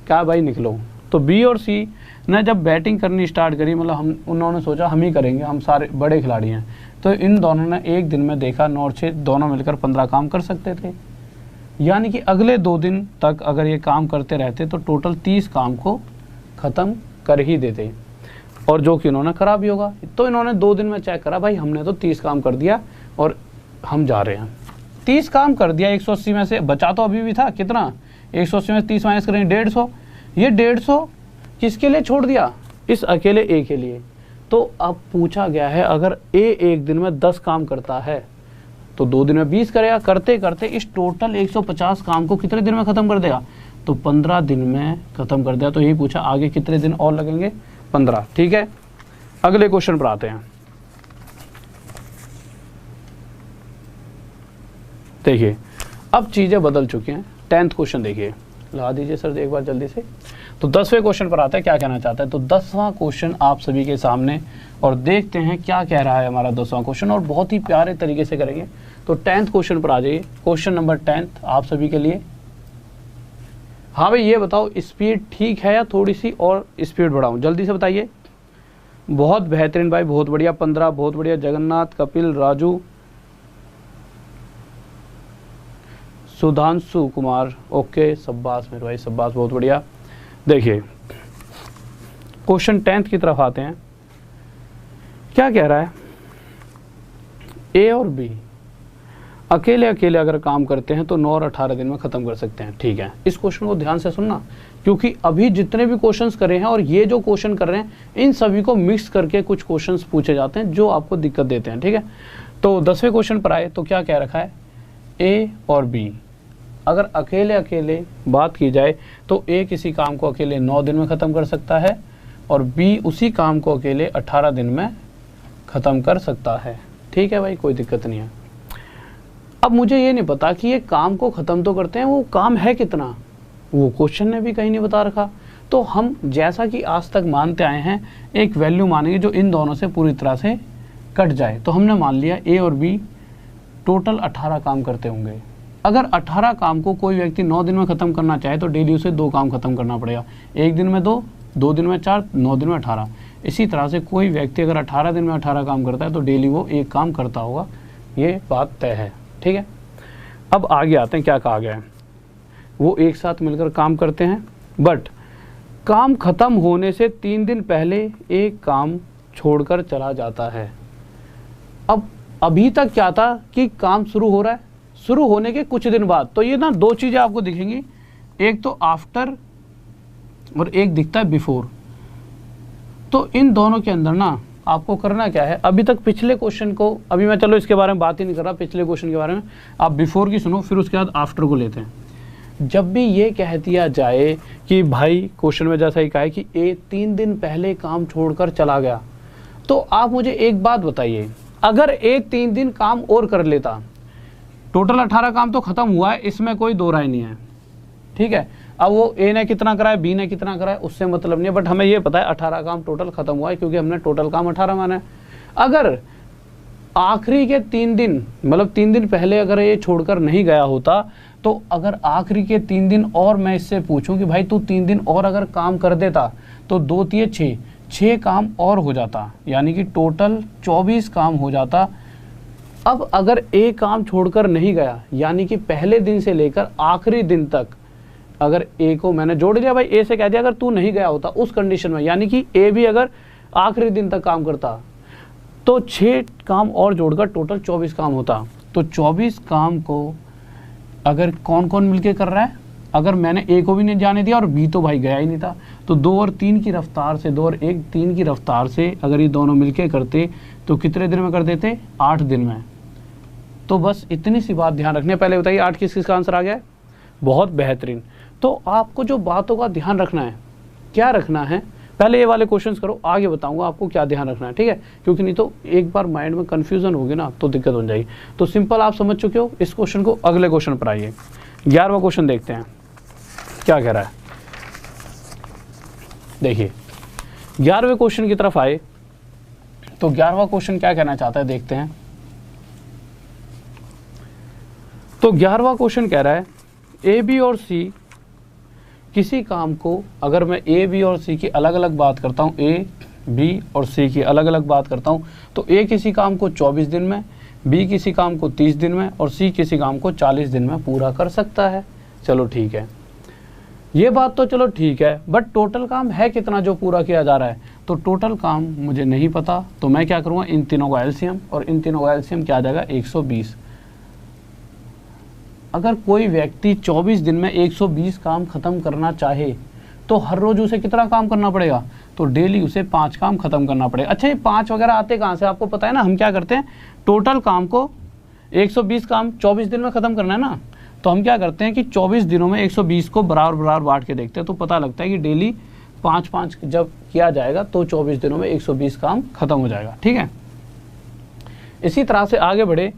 क्या भाई निकलो। तो बी और सी ने जब बैटिंग करनी स्टार्ट करी, मतलब उन्होंने सोचा हम ही करेंगे, हम सारे बड़े खिलाड़ी हैं, तो इन दोनों ने एक दिन में देखा 9 और 6 दोनों मिलकर 15 काम कर सकते थे। यानी कि अगले 2 दिन तक अगर ये काम करते रहते तो टोटल 30 काम को ख़त्म कर ही देते, और जो कि इन्होंने करा भी होगा। तो इन्होंने 2 दिन में चेक करा, भाई हमने तो 30 काम कर दिया और हम जा रहे हैं। 30 काम कर दिया, 180 में से बचा तो अभी भी था कितना, 180 में 30 माइनस करेंगे 150। ये 150 किसके लिए छोड़ दिया, इस अकेले ए के लिए। तो अब पूछा गया है अगर ए एक दिन में 10 काम करता है तो 2 दिन में 20 करेगा, करते करते इस टोटल 150 काम को कितने दिन में ख़त्म कर देगा, तो 15 दिन में ख़त्म कर दिया। तो यही पूछा आगे कितने दिन और लगेंगे, 15। ठीक है, अगले क्वेश्चन पर आते हैं। देखिए अब चीज़ें बदल चुकी हैं। 10th क्वेश्चन देखिए, लगा दीजिए सर एक बार जल्दी से। तो 10वें क्वेश्चन पर आते हैं, क्या कहना चाहता है। तो 10वां क्वेश्चन आप सभी के सामने, और देखते हैं क्या कह रहा है हमारा 10वां क्वेश्चन, और बहुत ही प्यारे तरीके से करेंगे। तो 10th क्वेश्चन पर आ जाइए। क्वेश्चन नंबर 10 आप सभी के लिए। हाँ भाई ये बताओ स्पीड ठीक है या थोड़ी सी और स्पीड बढ़ाऊं, जल्दी से बताइए। बहुत बेहतरीन भाई, बहुत बढ़िया। 15 बहुत बढ़िया। जगन्नाथ, कपिल, राजू, सुधांशु कुमार, ओके, शब्बास मेरे भाई, शब्बास, बहुत बढ़िया। देखिए क्वेश्चन 10th की तरफ आते हैं। क्या कह रहा है, ए और बी अकेले अकेले अगर काम करते हैं तो 9 और 18 दिन में ख़त्म कर सकते हैं। ठीक है, इस क्वेश्चन को ध्यान से सुनना, क्योंकि अभी जितने भी क्वेश्चंस करे हैं और ये जो क्वेश्चन कर रहे हैं इन सभी को मिक्स करके कुछ क्वेश्चंस पूछे जाते हैं जो आपको दिक्कत देते हैं। ठीक है, तो 10वें क्वेश्चन पर आए तो क्या कह रखा है, ए और बी अगर अकेले अकेले बात की जाए तो ए किसी काम को अकेले 9 दिन में ख़त्म कर सकता है और बी उसी काम को अकेले 18 दिन में ख़त्म कर सकता है। ठीक है भाई, कोई दिक्कत नहीं है। अब मुझे ये नहीं पता कि ये काम को ख़त्म तो करते हैं, वो काम है कितना, वो क्वेश्चन ने भी कहीं नहीं बता रखा। तो हम जैसा कि आज तक मानते आए हैं एक वैल्यू मानेंगे जो इन दोनों से पूरी तरह से कट जाए। तो हमने मान लिया ए और बी टोटल 18 काम करते होंगे। अगर 18 काम को कोई व्यक्ति 9 दिन में ख़त्म करना चाहे तो डेली उसे 2 काम ख़त्म करना पड़ेगा। 1 दिन में 2, 2 दिन में 4, 9 दिन में 18। इसी तरह से कोई व्यक्ति अगर 18 दिन में 18 काम करता है तो डेली वो 1 काम करता होगा, ये बात तय है। ठीक है, अब आगे आते हैं, क्या कहा गया है। वो एक साथ मिलकर काम करते हैं, बट काम ख़त्म होने से 3 दिन पहले एक काम छोड़कर चला जाता है। अब अभी तक क्या था कि काम शुरू हो रहा है, शुरू होने के कुछ दिन बाद। तो ये ना 2 चीज़ें आपको दिखेंगी, एक तो आफ्टर और एक दिखता है बिफोर। तो इन दोनों के अंदर ना आपको करना क्या है, अभी तक पिछले क्वेश्चन को, अभी मैं चलो इसके बारे में बात ही नहीं कर रहा, पिछले क्वेश्चन के बारे में आप बिफोर की सुनो, फिर उसके बाद आफ्टर को लेते हैं। जब भी ये कह दिया जाए कि भाई क्वेश्चन में जैसा ही कहा है कि ए 3 दिन पहले काम छोड़कर चला गया, तो आप मुझे एक बात बताइए, अगर ए 3 दिन काम और कर लेता, टोटल 18 काम तो खत्म हुआ है, इसमें कोई दो राय नहीं है। ठीक है, अब वो ए ने कितना करा है, बी ने कितना करा है, उससे मतलब नहीं है, बट हमें ये पता है 18 काम टोटल खत्म हुआ है क्योंकि हमने टोटल काम 18 माना है। अगर आखिरी के 3 दिन, मतलब 3 दिन पहले अगर ये छोड़कर नहीं गया होता, तो अगर आखिरी के 3 दिन और मैं इससे पूछूं कि भाई तू 3 दिन और अगर काम कर देता तो 2 3 6 काम और हो जाता, यानी कि टोटल 24 काम हो जाता। अब अगर ए काम छोड़कर नहीं गया, यानी कि पहले दिन से लेकर आखिरी दिन तक अगर ए को मैंने जोड़ दिया, भाई ए से कह दिया अगर तू नहीं गया होता उस कंडीशन में, यानी कि ए भी अगर आखिरी दिन तक काम करता तो 6 काम और जोड़कर टोटल 24 काम होता। तो 24 काम को अगर कौन कौन मिलके कर रहा है, अगर मैंने ए को भी नहीं जाने दिया और बी तो भाई गया ही नहीं था, तो 2 और 3 की रफ्तार से, 2 और 1 3 की रफ्तार से अगर ये दोनों मिलके करते तो कितने दिन में कर देते, 8 दिन में। तो बस इतनी सी बात ध्यान रखनी है। पहले बताइए 8 किसका आंसर आ गया है, बहुत बेहतरीन। तो आपको जो बातों का ध्यान रखना है, क्या रखना है, पहले ये वाले क्वेश्चंस करो, आगे बताऊंगा आपको क्या ध्यान रखना है, ठीक है, क्योंकि नहीं तो एक बार माइंड में कंफ्यूजन होगी ना तो दिक्कत हो जाएगी। तो सिंपल आप समझ चुके हो इस क्वेश्चन को। अगले क्वेश्चन पर आइए, 11वां क्वेश्चन देखते हैं क्या कह रहा है। देखिए 11वें क्वेश्चन की तरफ आए तो 11वां क्वेश्चन क्या कहना चाहता है, देखते हैं। तो 11वां क्वेश्चन कह रहा है ए बी और सी किसी काम को, अगर मैं ए बी और सी की अलग अलग बात करता हूँ, ए बी और सी की अलग अलग बात करता हूँ, तो ए किसी काम को 24 दिन में, बी किसी काम को 30 दिन में और सी किसी काम को 40 दिन में पूरा कर सकता है। चलो ठीक है, ये बात तो चलो ठीक है, बट टोटल काम है कितना जो पूरा किया जा रहा है, तो टोटल काम मुझे नहीं पता। तो मैं क्या करूँगा, इन तीनों का एलसीएम, और इन तीनों का एलसीएम क्या आ जाएगा, 120। अगर कोई व्यक्ति 24 दिन में 120 काम खत्म करना चाहे तो हर रोज उसे कितना काम करना पड़ेगा, तो डेली उसे 5 काम खत्म करना पड़ेगा। अच्छा, ये 5 वगैरह आते कहाँ से, आपको पता है ना, हम क्या करते हैं, टोटल काम को 120 काम 24 दिन में खत्म करना है ना, तो हम क्या करते हैं कि 24 दिनों में 120 को बराबर बराबर बांट के देखते हैं, तो पता लगता है कि डेली 5-5 जब किया जाएगा तो 24 दिनों में 120 काम खत्म हो जाएगा, ठीक है। इसी तरह से आगे बढ़े,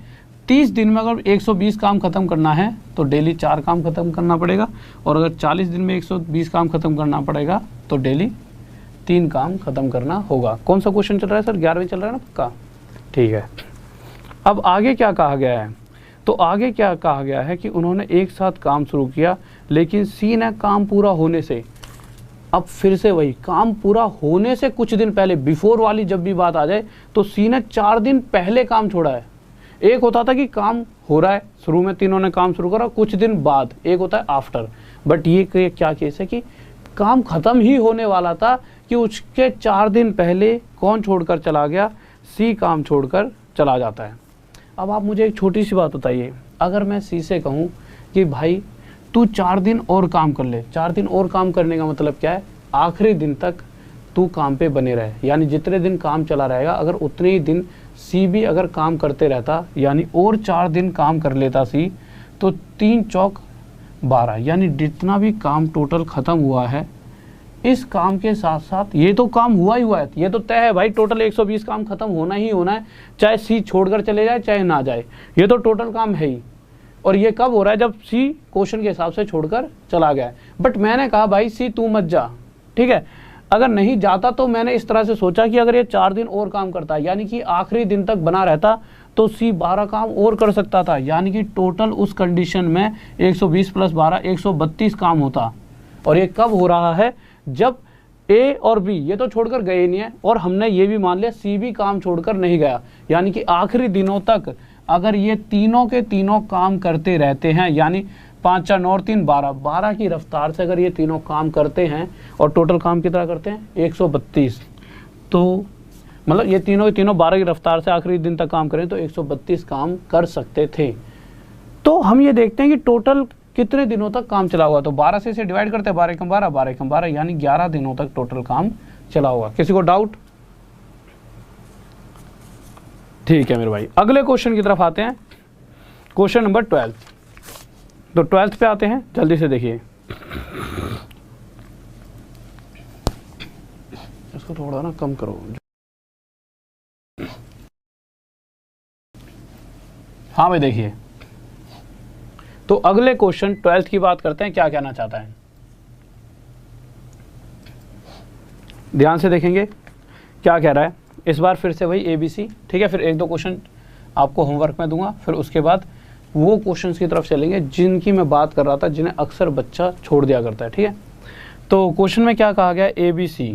30 दिन में अगर 120 काम खत्म करना है तो डेली 4 काम खत्म करना पड़ेगा, और अगर 40 दिन में 120 काम खत्म करना पड़ेगा तो डेली 3 काम खत्म करना होगा। कौन सा क्वेश्चन चल रहा है सर, 11वें चल रहा है ना पक्का, ठीक है। अब आगे क्या कहा गया है, तो आगे क्या कहा गया है कि उन्होंने एक साथ काम शुरू किया, लेकिन सी ने काम पूरा होने से, अब फिर से वही काम पूरा होने से कुछ दिन पहले, बिफोर वाली जब भी बात आ जाए, तो सी ने 4 दिन पहले काम छोड़ा है। एक होता था कि काम हो रहा है, शुरू में तीनों ने काम शुरू करा, कुछ दिन बाद एक होता है आफ्टर, बट ये क्या केस है कि काम खत्म ही होने वाला था कि उसके 4 दिन पहले कौन छोड़कर चला गया, सी काम छोड़कर चला जाता है। अब आप मुझे एक छोटी सी बात बताइए, अगर मैं सी से कहूँ कि भाई तू 4 दिन और काम कर ले, 4 दिन और काम करने का मतलब क्या है, आखिरी दिन तक तू काम पे बने रहे, यानी जितने दिन काम चला रहेगा अगर उतने ही दिन सी भी अगर काम करते रहता, यानी और 4 दिन काम कर लेता सी, तो 3 चौक 12, यानी जितना भी काम टोटल ख़त्म हुआ है, इस काम के साथ साथ ये तो काम हुआ ही हुआ है, ये तो तय है भाई, टोटल 120 काम खत्म होना ही होना है, चाहे सी छोड़कर चले जाए चाहे ना जाए, ये तो टोटल काम है ही। और ये कब हो रहा है, जब सी क्वेश्चन के हिसाब से छोड़कर चला गया है। बट मैंने कहा भाई सी तू मत जा, ठीक है, अगर नहीं जाता तो मैंने इस तरह से सोचा कि अगर ये 4 दिन और काम करता है, यानी कि आखिरी दिन तक बना रहता, तो सी 12 काम और कर सकता था, यानी कि टोटल उस कंडीशन में 120 + 12 132 काम होता। और ये कब हो रहा है, जब ए और बी ये तो छोड़कर गए नहीं है, और हमने ये भी मान लिया सी भी काम छोड़कर नहीं गया, यानी कि आखिरी दिनों तक अगर ये तीनों के तीनों काम करते रहते हैं, यानी 5 4 9 3 12 की रफ्तार से अगर ये तीनों काम करते हैं, और टोटल काम कितना करते हैं 132, तो मतलब ये तीनों के तीनों 12 की रफ्तार से आखिरी दिन तक काम करें तो 132 काम कर सकते थे। तो हम ये देखते हैं कि टोटल कितने दिनों तक काम चला हुआ, तो 12 से इसे डिवाइड करते हैं, 12 × 12 12 × 12, यानी 11 दिनों तक टोटल काम चला हुआ। किसी को डाउट? ठीक है मेरे भाई, अगले क्वेश्चन की तरफ आते हैं, क्वेश्चन नंबर 12। तो 12th पे आते हैं, जल्दी से देखिए, इसको थोड़ा ना कम करो। हाँ भाई देखिए, तो अगले क्वेश्चन 12th की बात करते हैं, क्या कहना चाहता है, ध्यान से देखेंगे क्या कह रहा है। इस बार फिर से वही ABC, ठीक है, फिर 1-2 क्वेश्चन आपको होमवर्क में दूंगा, फिर उसके बाद वो क्वेश्चंस की तरफ चलेंगे जिनकी मैं बात कर रहा था, जिन्हें अक्सर बच्चा छोड़ दिया करता है, ठीक है। तो क्वेश्चन में क्या कहा गया है, ABC,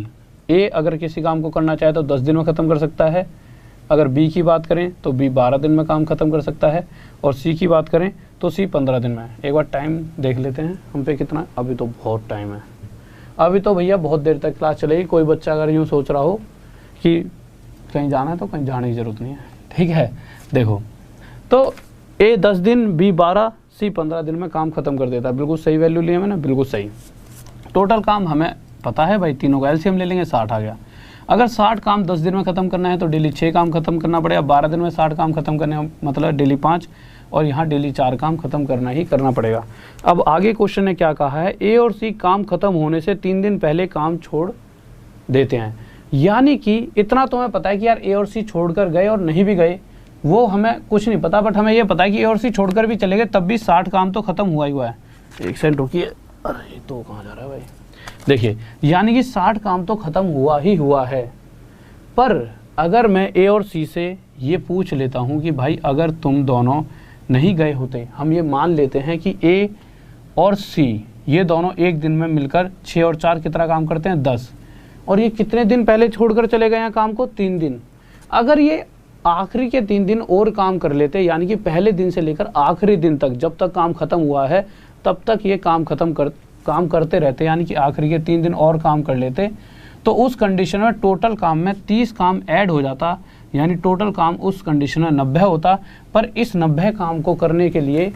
ए अगर किसी काम को करना चाहे तो 10 दिन में ख़त्म कर सकता है, अगर बी की बात करें तो बी 12 दिन में काम ख़त्म कर सकता है, और सी की बात करें तो सी 15 दिन में। एक बार टाइम देख लेते हैं हम पे कितना, अभी तो बहुत टाइम है, अभी तो भैया बहुत देर तक क्लास चलेगी। कोई बच्चा अगर यूँ सोच रहा हो कि कहीं जाना है तो कहीं जाने की ज़रूरत नहीं है, ठीक है। देखो तो A 10 दिन, B 12, C 15 दिन में काम खत्म कर देता है। बिल्कुल सही वैल्यू लिया मैंने, बिल्कुल सही। टोटल काम हमें पता है भाई, तीनों का एलसीएम ले लेंगे, 60 आ गया। अगर 60 काम 10 दिन में ख़त्म करना है तो डेली 6 काम खत्म करना पड़ेगा। 12 दिन में 60 काम खत्म करने मतलब डेली 5, और यहाँ डेली 4 काम खत्म करना ही करना पड़ेगा। अब आगे क्वेश्चन ने क्या कहा है, A और C काम खत्म होने से 3 दिन पहले काम छोड़ देते हैं। यानी कि इतना तो हमें पता है कि यार A और C छोड़कर गए और नहीं भी गए वो हमें कुछ नहीं पता, बट हमें ये पता है कि A और C छोड़कर भी चले गए तब भी 60 काम तो खत्म हुआ ही हुआ है। एक सेकंड रुकिए, अरे तो कहाँ जा रहा है भाई। देखिए यानी कि 60 काम तो खत्म हुआ ही हुआ है। पर अगर मैं A और C से ये पूछ लेता हूँ कि भाई अगर तुम दोनों नहीं गए होते, हम ये मान लेते हैं कि A और C ये दोनों एक दिन में मिलकर 6 और 4 कितना काम करते हैं, 10, और ये कितने दिन पहले छोड़कर चले गए हैं काम को, 3 दिन। अगर ये आखिरी के 3 दिन और काम कर लेते, यानी कि पहले दिन से लेकर आखिरी दिन तक जब तक काम खत्म हुआ है तब तक ये काम करते रहते, यानी कि आखिरी के 3 दिन और काम कर लेते, तो उस कंडीशन में टोटल काम में 30 काम ऐड हो जाता, यानी टोटल काम उस कंडीशन में 90 होता। पर इस 90 काम को करने के लिए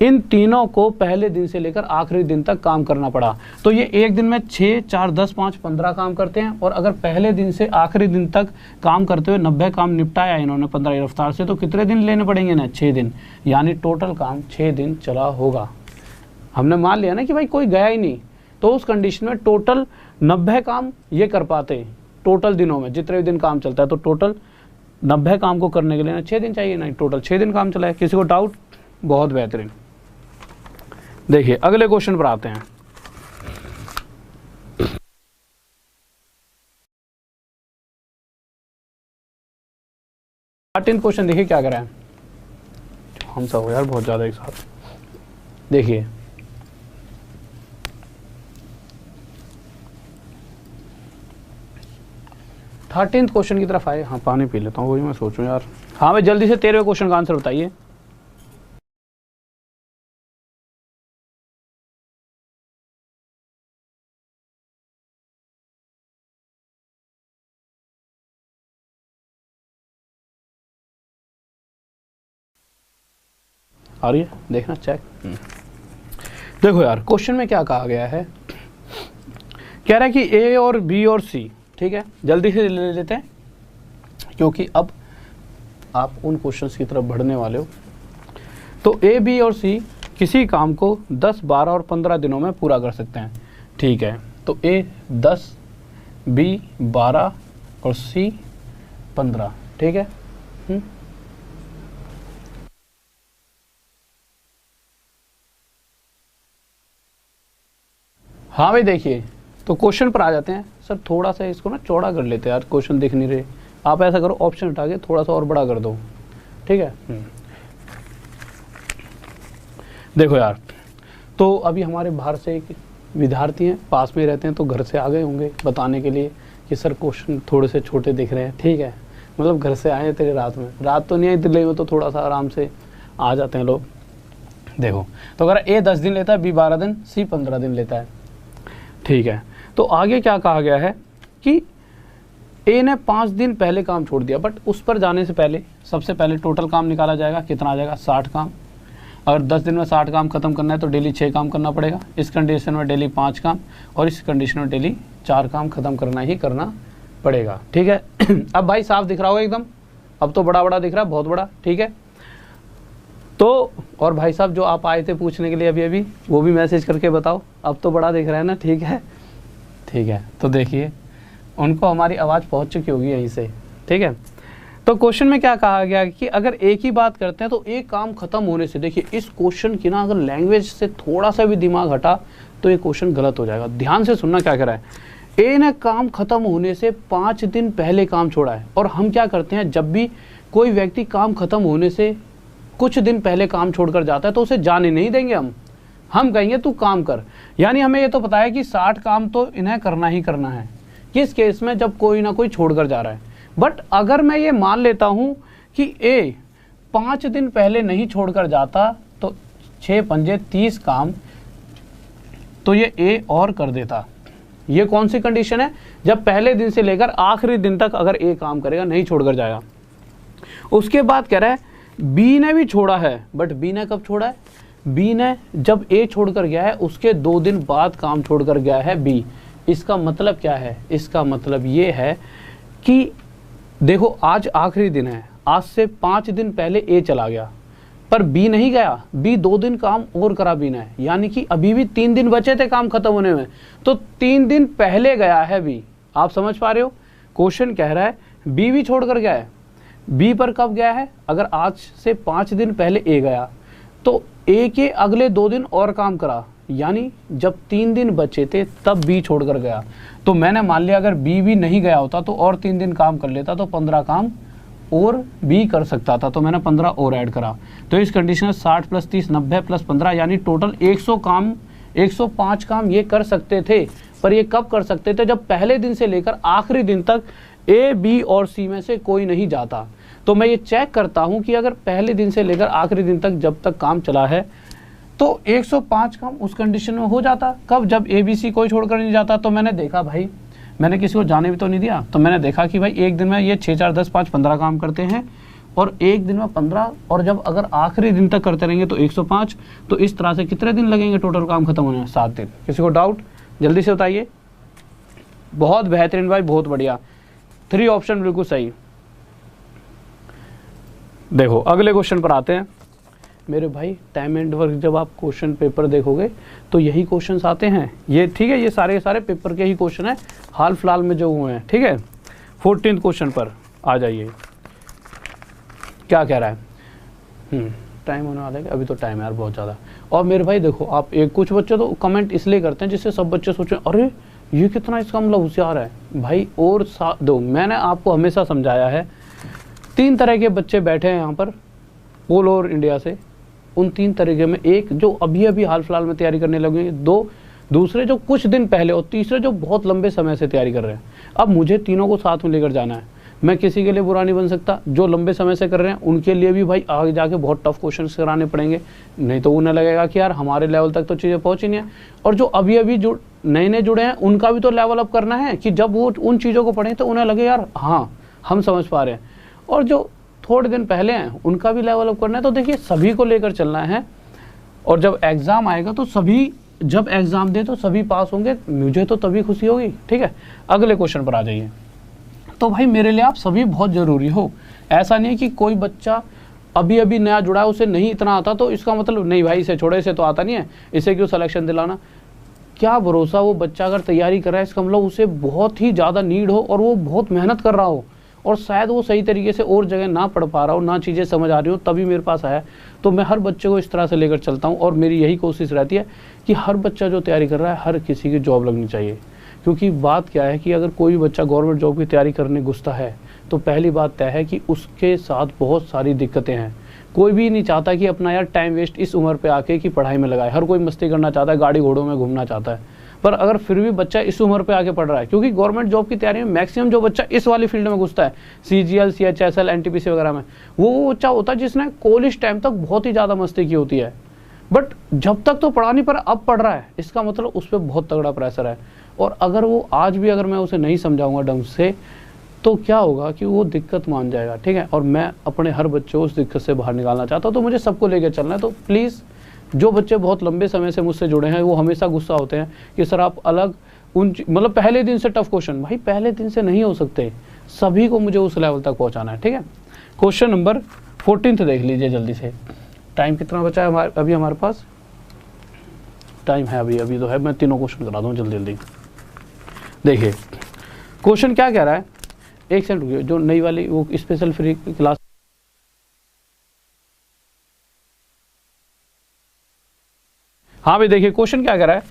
इन तीनों को पहले दिन से लेकर आखिरी दिन तक काम करना पड़ा। तो ये एक दिन में 6, 4, 10, 5, 15 काम करते हैं, और अगर पहले दिन से आखिरी दिन तक काम करते हुए 90 काम निपटाया इन्होंने 15 की रफ्तार से, तो कितने दिन लेने पड़ेंगे ना, 6 दिन, यानी टोटल काम 6 दिन चला होगा। हमने मान लिया ना कि भाई कोई गया ही नहीं, तो उस कंडीशन में टोटल 90 काम ये कर पाते टोटल दिनों में, जितने भी दिन काम चलता है। तो टोटल 90 काम को करने के लिए ना 6 दिन चाहिए, ना टोटल 6 दिन काम चला है। किसी को डाउट? बहुत बेहतरीन। देखिए अगले क्वेश्चन पर आते हैं। क्वेश्चन देखिए क्या करा है, हम सब हो यार बहुत ज्यादा एक साथ। देखिए थर्टीन्थ क्वेश्चन की तरफ आए। हाँ पानी पी लेता हूँ, वही मैं सोचूं यार। हाँ भाई जल्दी से 13वें क्वेश्चन का आंसर बताइए। आ रही है, देखना चेक। देखो यार क्वेश्चन में क्या कहा गया है, कह रहा है कि A और B और C, ठीक है, जल्दी से ले लेते हैं क्योंकि अब आप उन क्वेश्चंस की तरफ बढ़ने वाले हो। तो A, B और C किसी काम को 10, 12 और 15 दिनों में पूरा कर सकते हैं, ठीक है। तो A 10, B 12 और C 15, ठीक है। हाँ भाई देखिए, तो क्वेश्चन पर आ जाते हैं। सर थोड़ा सा इसको ना चौड़ा कर लेते हैं यार, क्वेश्चन दिख नहीं रहे। आप ऐसा करो, ऑप्शन हटा के थोड़ा सा और बड़ा कर दो, ठीक है। देखो यार, तो अभी हमारे बाहर से एक विद्यार्थी हैं, पास में रहते हैं, तो घर से आ गए होंगे बताने के लिए कि सर क्वेश्चन थोड़े से छोटे दिख रहे हैं, ठीक है। मतलब घर से आए तेरे रात में, रात तो नहीं आई दिल्ली में, तो थोड़ा सा आराम से आ जाते हैं लोग। देखो तो अगर A 10 दिन लेता है, B 12 दिन, C 15 दिन लेता है, ठीक है। तो आगे क्या कहा गया है कि A ने 5 दिन पहले काम छोड़ दिया, बट उस पर जाने से पहले सबसे पहले टोटल काम निकाला जाएगा, कितना आ जाएगा, 60 काम। अगर 10 दिन में 60 काम खत्म करना है तो डेली 6 काम करना पड़ेगा, इस कंडीशन में डेली 5 काम, और इस कंडीशन में डेली 4 काम खत्म करना ही करना पड़ेगा, ठीक है। अब भाई साफ दिख रहा होगा एकदम, अब तो बड़ा बड़ा दिख रहा है, बहुत बड़ा, ठीक है। तो और भाई साहब जो आप आए थे पूछने के लिए अभी अभी, वो भी मैसेज करके बताओ, अब तो बड़ा दिख रहा है ना, ठीक है, ठीक है। तो देखिए उनको हमारी आवाज़ पहुंच चुकी होगी यहीं से, ठीक है। तो क्वेश्चन में क्या कहा गया कि अगर एक ही बात करते हैं तो एक काम खत्म होने से, देखिए इस क्वेश्चन की ना अगर लैंग्वेज से थोड़ा सा भी दिमाग हटा तो ये क्वेश्चन गलत हो जाएगा। ध्यान से सुनना क्या कह रहा है, A ने काम खत्म होने से 5 दिन पहले काम छोड़ा है, और हम क्या करते हैं, जब भी कोई व्यक्ति काम खत्म होने से कुछ दिन पहले काम छोड़कर जाता है तो उसे जाने नहीं देंगे हम कहेंगे तू काम कर। यानी हमें ये तो पता है कि 60 काम तो इन्हें करना ही करना है, किस केस में, जब कोई ना कोई छोड़कर जा रहा है। बट अगर मैं ये मान लेता हूं कि A 5 दिन पहले नहीं छोड़कर जाता तो 6 पंजे 30 काम तो ये A और कर देता, ये कौन सी कंडीशन है? जब पहले दिन से लेकर आखिरी दिन तक अगर ए काम करेगा, नहीं छोड़कर जाएगा। उसके बाद कह रहा है बी ने भी छोड़ा है, बट बी ने कब छोड़ा है? बी ने जब ए छोड़कर गया है उसके 2 दिन बाद काम छोड़कर गया है बी। इसका मतलब क्या है? इसका मतलब ये है कि देखो आज आखिरी दिन है, आज से 5 दिन पहले ए चला गया पर बी नहीं गया, बी 2 दिन काम और करा बी ने, यानी कि अभी भी 3 दिन बचे थे काम खत्म होने में, तो 3 दिन पहले गया है बी। आप समझ पा रहे हो? क्वेश्चन कह रहा है बी भी छोड़कर गया है, बी पर कब गया है? अगर आज से 5 दिन पहले ए गया तो ए के अगले 2 दिन और काम करा, यानी जब 3 दिन बचे थे तब बी छोड़कर गया। तो मैंने मान लिया अगर बी भी नहीं गया होता तो और 3 दिन काम कर लेता, तो 15 काम और बी कर सकता था, तो मैंने 15 और ऐड करा। तो इस कंडीशन में 60 + 30 90 + 15 यानी टोटल 100 काम, 105 काम ये कर सकते थे। पर ये कब कर सकते थे? जब पहले दिन से लेकर आखिरी दिन तक ए, बी और सी में से कोई नहीं जाता। तो मैं ये चेक करता हूं कि अगर पहले दिन से लेकर आखिरी दिन तक जब तक काम चला है तो 105 काम उस कंडीशन में हो जाता। कब? जब ए, बी, सी कोई छोड़कर नहीं जाता। तो मैंने देखा भाई, मैंने किसी को जाने भी तो नहीं दिया, तो मैंने देखा कि भाई एक दिन में ये 6 4 10 5 15 काम करते हैं और एक दिन में 15, और जब अगर आखिरी दिन तक करते रहेंगे तो 105। तो इस तरह से कितने दिन लगेंगे टोटल काम खत्म होने में? 7 दिन। किसी को डाउट? जल्दी से बताइए। बहुत बेहतरीन भाई, बहुत बढ़िया, 3 ऑप्शन बिल्कुल सही। देखो अगले क्वेश्चन पर आते हैं मेरे भाई। टाइम एंड वर्क जब आप क्वेश्चन पेपर देखोगे तो यही क्वेश्चंस आते हैं ये, ठीक है। ये सारे पेपर के ही क्वेश्चन है हाल फिलहाल में जो हुए हैं, ठीक है। 14th क्वेश्चन पर आ जाइए, क्या कह रहा है? टाइम होने वाला है, अभी तो टाइम है यार बहुत ज़्यादा। और मेरे भाई देखो, आप कुछ बच्चे तो कमेंट इसलिए करते हैं जिससे सब बच्चे सोचें अरे ये कितना इसका मतलब होशियार है भाई। और दो, मैंने आपको हमेशा समझाया है 3 तरह के बच्चे बैठे हैं यहाँ पर ऑल ओवर इंडिया से। उन 3 तरीके में एक जो अभी अभी हाल फिलहाल में तैयारी करने लगे, 2 दूसरे जो कुछ दिन पहले, और तीसरे जो बहुत लंबे समय से तैयारी कर रहे हैं। अब मुझे तीनों को साथ में लेकर जाना है। मैं किसी के लिए बुरा नहीं बन सकता। जो लंबे समय से कर रहे हैं उनके लिए भी भाई आगे जाके बहुत टफ क्वेश्चन कराने पड़ेंगे, नहीं तो उन्हें लगेगा कि यार हमारे लेवल तक तो चीज़ें पहुँची नहीं है। और जो अभी अभी जो नए जुड़े हैं उनका भी तो लेवल अप करना है कि जब वो उन चीज़ों को पढ़ें तो उन्हें लगे यार हाँ हम समझ पा रहे हैं। और जो थोड़े दिन पहले हैं उनका भी लेवल अप करना है। तो देखिए सभी को लेकर चलना है, और जब एग्ज़ाम आएगा तो सभी, जब एग्ज़ाम दे तो सभी पास होंगे, मुझे तो तभी खुशी होगी, ठीक है। अगले क्वेश्चन पर आ जाइए। तो भाई मेरे लिए आप सभी बहुत ज़रूरी हो। ऐसा नहीं है कि कोई बच्चा अभी अभी नया जुड़ा है उसे नहीं इतना आता तो इसका मतलब नहीं भाई इसे छोड़े, इसे तो आता नहीं है, इसे क्यों सिलेक्शन दिलाना। क्या भरोसा वो बच्चा अगर तैयारी कर रहा है इसका मतलब उसे बहुत ही ज़्यादा नीड हो और वो बहुत मेहनत कर रहा हो, और शायद वो सही तरीके से और जगह ना पढ़ पा रहा हो, ना चीज़ें समझ आ रही हो, तभी मेरे पास आया। तो मैं हर बच्चे को इस तरह से लेकर चलता हूँ, और मेरी यही कोशिश रहती है कि हर बच्चा जो तैयारी कर रहा है हर किसी की जॉब लगनी चाहिए। क्योंकि बात क्या है कि अगर कोई भी बच्चा गवर्नमेंट जॉब की तैयारी करने घुसता है तो पहली बात तय है कि उसके साथ बहुत सारी दिक्कतें हैं। कोई भी नहीं चाहता कि अपना यार टाइम वेस्ट इस उम्र पे आके कि पढ़ाई में लगाए। हर कोई मस्ती करना चाहता है, गाड़ी घोड़ों में घूमना चाहता है। पर अगर फिर भी बच्चा इस उम्र पे आके पढ़ रहा है, क्योंकि गवर्नमेंट जॉब की तैयारी में मैक्सिमम जो बच्चा इस वाली फील्ड में घुसता है, CGL, CHSL, NTPC वगैरह में, वो बच्चा होता है जिसने कॉलेज टाइम तक बहुत ही ज़्यादा मस्ती की होती है, बट जब तक तो पढ़ा नहीं पर अब पढ़ रहा है, इसका मतलब उस पर बहुत तगड़ा प्रेशर है। और अगर वो आज भी अगर मैं उसे नहीं समझाऊंगा ढंग से तो क्या होगा कि वो दिक्कत मान जाएगा, ठीक है। और मैं अपने हर बच्चे को उस दिक्कत से बाहर निकालना चाहता हूँ, तो मुझे सबको लेकर चलना है। तो प्लीज़ जो बच्चे बहुत लंबे समय से मुझसे जुड़े हैं वो हमेशा गुस्सा होते हैं कि सर आप अलग मतलब पहले दिन से टफ क्वेश्चन, भाई पहले दिन से नहीं हो सकते, सभी को मुझे उस लेवल तक पहुँचाना है, ठीक है। क्वेश्चन नंबर 14 देख लीजिए जल्दी से। टाइम कितना बचा है अभी हमारे पास? टाइम है अभी तो है, मैं तीनों क्वेश्चन करा दूँ जल्दी जल्दी। देखिए क्वेश्चन क्या कह रहा है, एक सेकंड रुकिए, जो नई वाली वो स्पेशल फ्री क्लास, हाँ भाई देखिए क्वेश्चन क्या कह रहा है,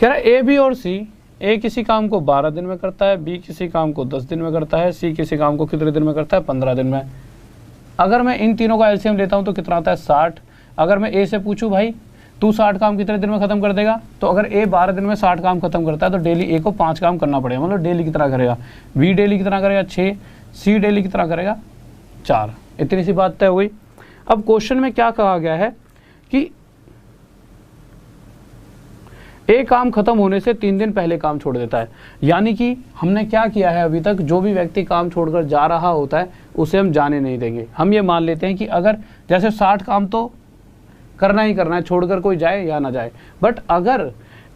कह रहा है ए, बी और सी, ए किसी काम को 12 दिन में करता है, बी किसी काम को 10 दिन में करता है, सी किसी काम को कितने दिन में करता है? 15 दिन में। अगर मैं इन तीनों का एलसीएम लेता हूं तो कितना आता है? 60। अगर मैं ए से पूछूं भाई तू 60 काम कितने दिन में खत्म कर देगा, तो अगर ए 12 दिन में 60 काम खत्म करता है तो डेली ए को 5 काम करना पड़ेगा, मतलब डेली कितना करेगा? बी डेली कितना करेगा? 6। सी डेली कितना करेगा? 4। इतनी सी बात तय हो गई। अब क्वेश्चन में क्या कहा गया है कि ए काम खत्म होने से 3 दिन पहले काम छोड़ देता है। यानी कि हमने क्या किया है, अभी तक जो भी व्यक्ति काम छोड़कर जा रहा होता है उसे हम जाने नहीं देंगे। हम ये मान लेते हैं कि अगर जैसे 60 काम तो करना ही करना है, छोड़कर कोई जाए या ना जाए, बट अगर